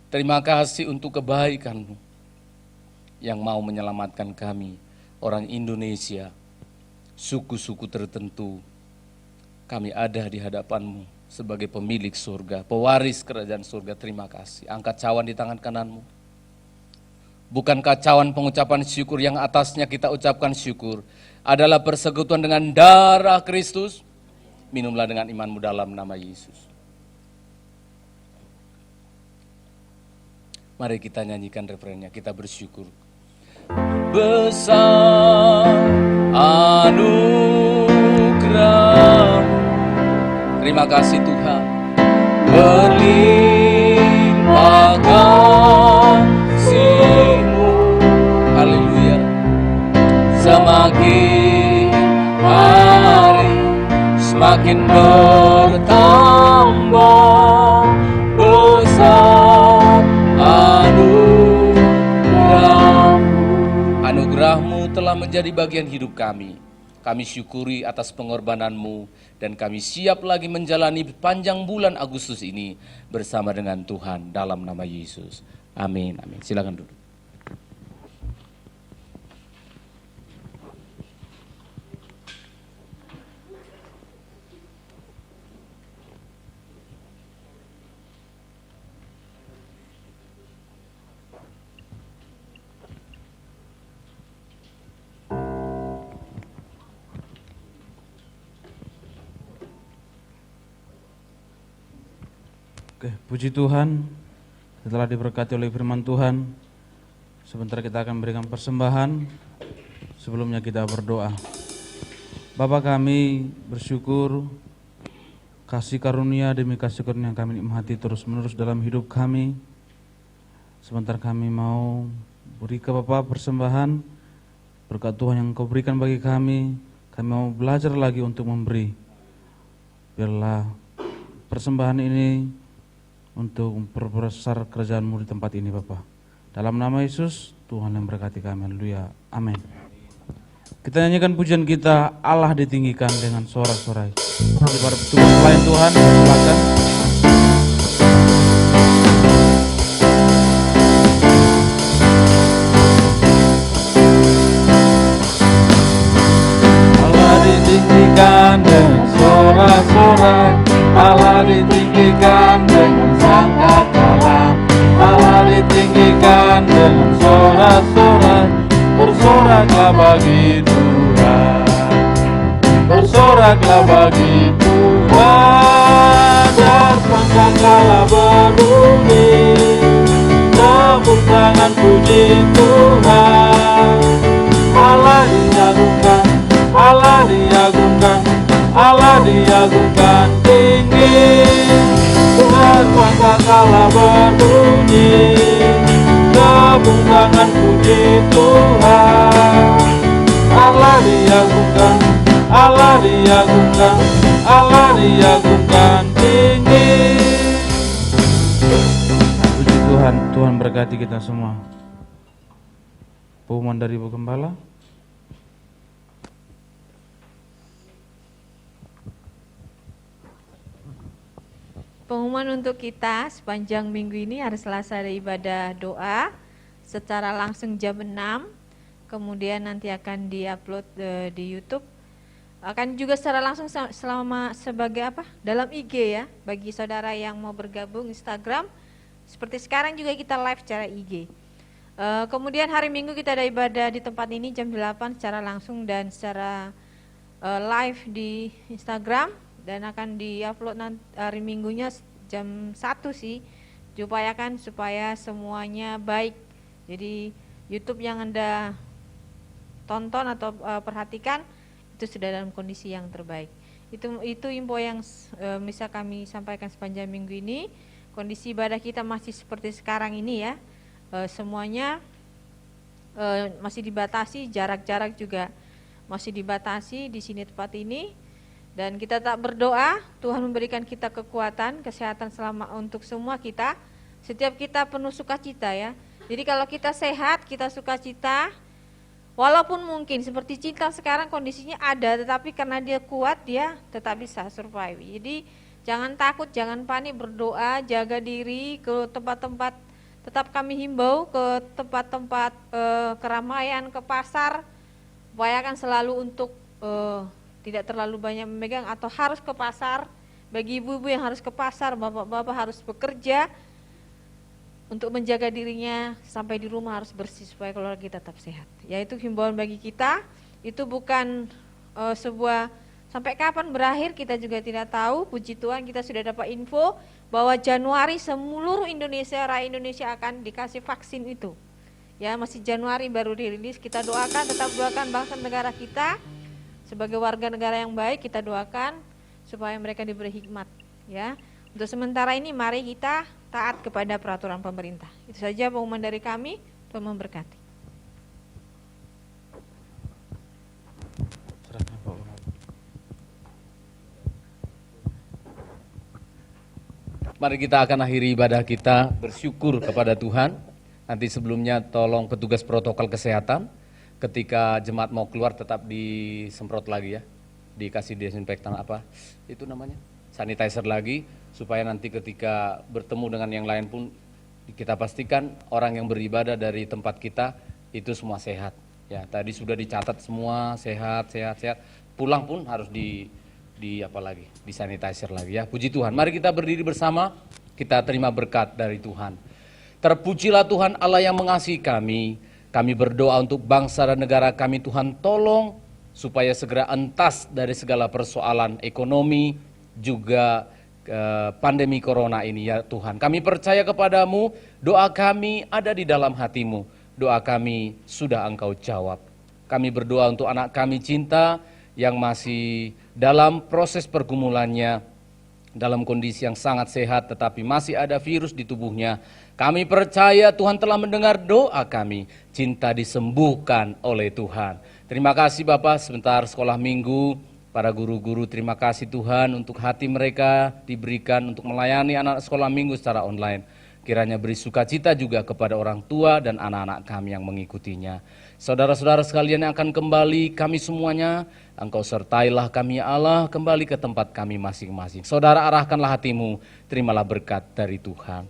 B: Terima kasih untuk kebaikanmu yang mau menyelamatkan kami, orang Indonesia, suku-suku tertentu. Kami ada di hadapanmu sebagai pemilik surga, pewaris kerajaan surga. Terima kasih. Angkat cawan di tangan kananmu. Bukankah cawan pengucapan syukur yang atasnya kita ucapkan syukur adalah persekutuan dengan darah Kristus? Minumlah dengan imanmu dalam nama Yesus. Mari kita nyanyikan refrennya, kita bersyukur. Besar anugerah. Terima kasih Tuhan. Berlimpah kasih-Mu. Haleluya. Semakin hari semakin bertambah besar anugerah-Mu telah menjadi bagian hidup kami. Kami syukuri atas pengorbanan-Mu dan kami siap lagi menjalani panjang bulan Agustus ini bersama dengan Tuhan dalam nama Yesus. Amin. Amin. Silakan duduk.
A: Oke, puji Tuhan, setelah diberkati oleh firman Tuhan, sebentar kita akan memberikan persembahan. Sebelumnya kita berdoa. Bapa kami bersyukur, kasih karunia demi kasih karunia yang kami nikmati terus menerus dalam hidup kami. Sebentar kami mau beri ke Bapa persembahan, berkat Tuhan yang Kau berikan bagi kami mau belajar lagi untuk memberi. Biarlah persembahan ini untuk memperbesar kerajaan-Mu di tempat ini Bapa. Dalam nama Yesus, Tuhan yang berkati kami. Haleluya. Amin. Kita nyanyikan pujian kita, Allah ditinggikan dengan sorak-sorai. Di para petugas pelayan Tuhan, silakan. Allah ditinggikan dengan sorak-sorai. Allah ditinggikan dengan sangkakala. Allah ditinggikan dengan sorak-sorai. Bersoraklah bagi Tuhan, bersoraklah bagi Tuhan. Dan sangkakala berbunyi, tepuk tangan puji Tuhan. Allah diagungkan, Allah diagungkan, Allah diagungkan tinggi. Dan sangkakala berbunyi, tepuk tangan puji Tuhan. Allah diagungkan, Allah diagungkan, Allah diagungkan tinggi. Puji Tuhan, Tuhan berkati kita semua. Pengumuman dari Ibu Gembala.
C: Pengumuman untuk kita sepanjang minggu ini hari Selasa ada ibadah doa secara langsung jam 6. Kemudian nanti akan diupload di YouTube. Akan juga secara langsung selama sebagai apa? Dalam IG ya. Bagi saudara yang mau bergabung Instagram Seperti sekarang juga kita live secara IG. Kemudian hari Minggu kita ada ibadah di tempat ini jam 8 secara langsung dan secara live di Instagram, dan akan diupload nanti hari Minggunya jam 1 sih. Diupayakan supaya semuanya baik. Jadi YouTube yang Anda tonton atau perhatikan itu sudah dalam kondisi yang terbaik. Itu info yang bisa kami sampaikan sepanjang minggu ini. Kondisi ibadah kita masih seperti sekarang ini ya. Semuanya masih dibatasi, jarak-jarak juga masih dibatasi di sini tempat ini, dan kita tak berdoa Tuhan memberikan kita kekuatan, kesehatan selama untuk semua kita. Setiap kita penuh sukacita ya. Jadi kalau kita sehat, kita sukacita, walaupun mungkin seperti Cinta sekarang kondisinya ada, tetapi karena dia kuat dia tetap bisa survive. Jadi jangan takut, jangan panik, berdoa, jaga diri ke tempat-tempat. Tetap kami himbau ke tempat-tempat keramaian, ke pasar, upayakan selalu untuk tidak terlalu banyak memegang atau harus ke pasar. Bagi ibu-ibu yang harus ke pasar, bapak-bapak harus bekerja untuk menjaga dirinya, sampai di rumah harus bersih supaya keluarga kita tetap sehat. Yaitu himbauan bagi kita, itu bukan sebuah sampai kapan berakhir kita juga tidak tahu. Puji Tuhan kita sudah dapat info bahwa Januari seluruh Indonesia, rakyat Indonesia akan dikasih vaksin itu. Ya, masih Januari baru dirilis. Kita doakan, tetap doakan bangsa negara kita sebagai warga negara yang baik. Kita doakan supaya mereka diberi hikmat. Ya, untuk sementara ini mari kita taat kepada peraturan pemerintah. Itu saja pengumuman dari kami. Tuhan memberkati.
B: Mari kita akan akhiri ibadah kita bersyukur kepada Tuhan. Nanti sebelumnya tolong petugas protokol kesehatan ketika jemaat mau keluar tetap disemprot lagi ya. Dikasih desinfektan apa itu namanya? Sanitizer lagi, supaya nanti ketika bertemu dengan yang lain pun kita pastikan orang yang beribadah dari tempat kita itu semua sehat. Ya, tadi sudah dicatat semua sehat. Pulang pun harus di sanitizer lagi ya. Puji Tuhan. Mari kita berdiri bersama, kita terima berkat dari Tuhan. Terpujilah Tuhan Allah yang mengasihi kami. Kami berdoa untuk bangsa dan negara kami, Tuhan tolong supaya segera entas dari segala persoalan ekonomi juga pandemi corona ini ya Tuhan. Kami percaya kepadamu, doa kami ada di dalam hatimu. Doa kami sudah Engkau jawab. Kami berdoa untuk anak kami Cinta yang masih dalam proses pergumulannya, dalam kondisi yang sangat sehat tetapi masih ada virus di tubuhnya. Kami percaya Tuhan telah mendengar doa kami. Cinta disembuhkan oleh Tuhan. Terima kasih Bapak, sebentar sekolah minggu, para guru-guru terima kasih Tuhan untuk hati mereka diberikan untuk melayani anak sekolah minggu secara online. Kiranya beri sukacita juga kepada orang tua dan anak-anak kami yang mengikutinya. Saudara-saudara sekalian yang akan kembali, kami semuanya, Engkau sertailah kami ya Allah, kembali ke tempat kami masing-masing. Saudara arahkanlah hatimu, terimalah berkat dari Tuhan.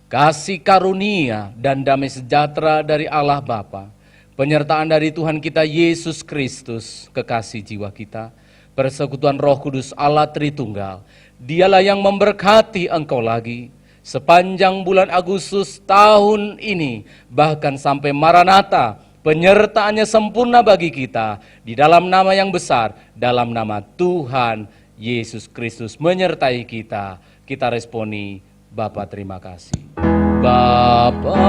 B: Kasih karunia dan damai sejahtera dari Allah Bapa, penyertaan dari Tuhan kita Yesus Kristus, kekasih jiwa kita, persekutuan Roh Kudus Allah Tritunggal, Dialah yang memberkati engkau lagi sepanjang bulan Agustus tahun ini, bahkan sampai Maranatha, penyertaannya sempurna bagi kita di dalam nama yang besar, dalam nama Tuhan Yesus Kristus menyertai kita. Kita responi, Bapa terima kasih. Bapa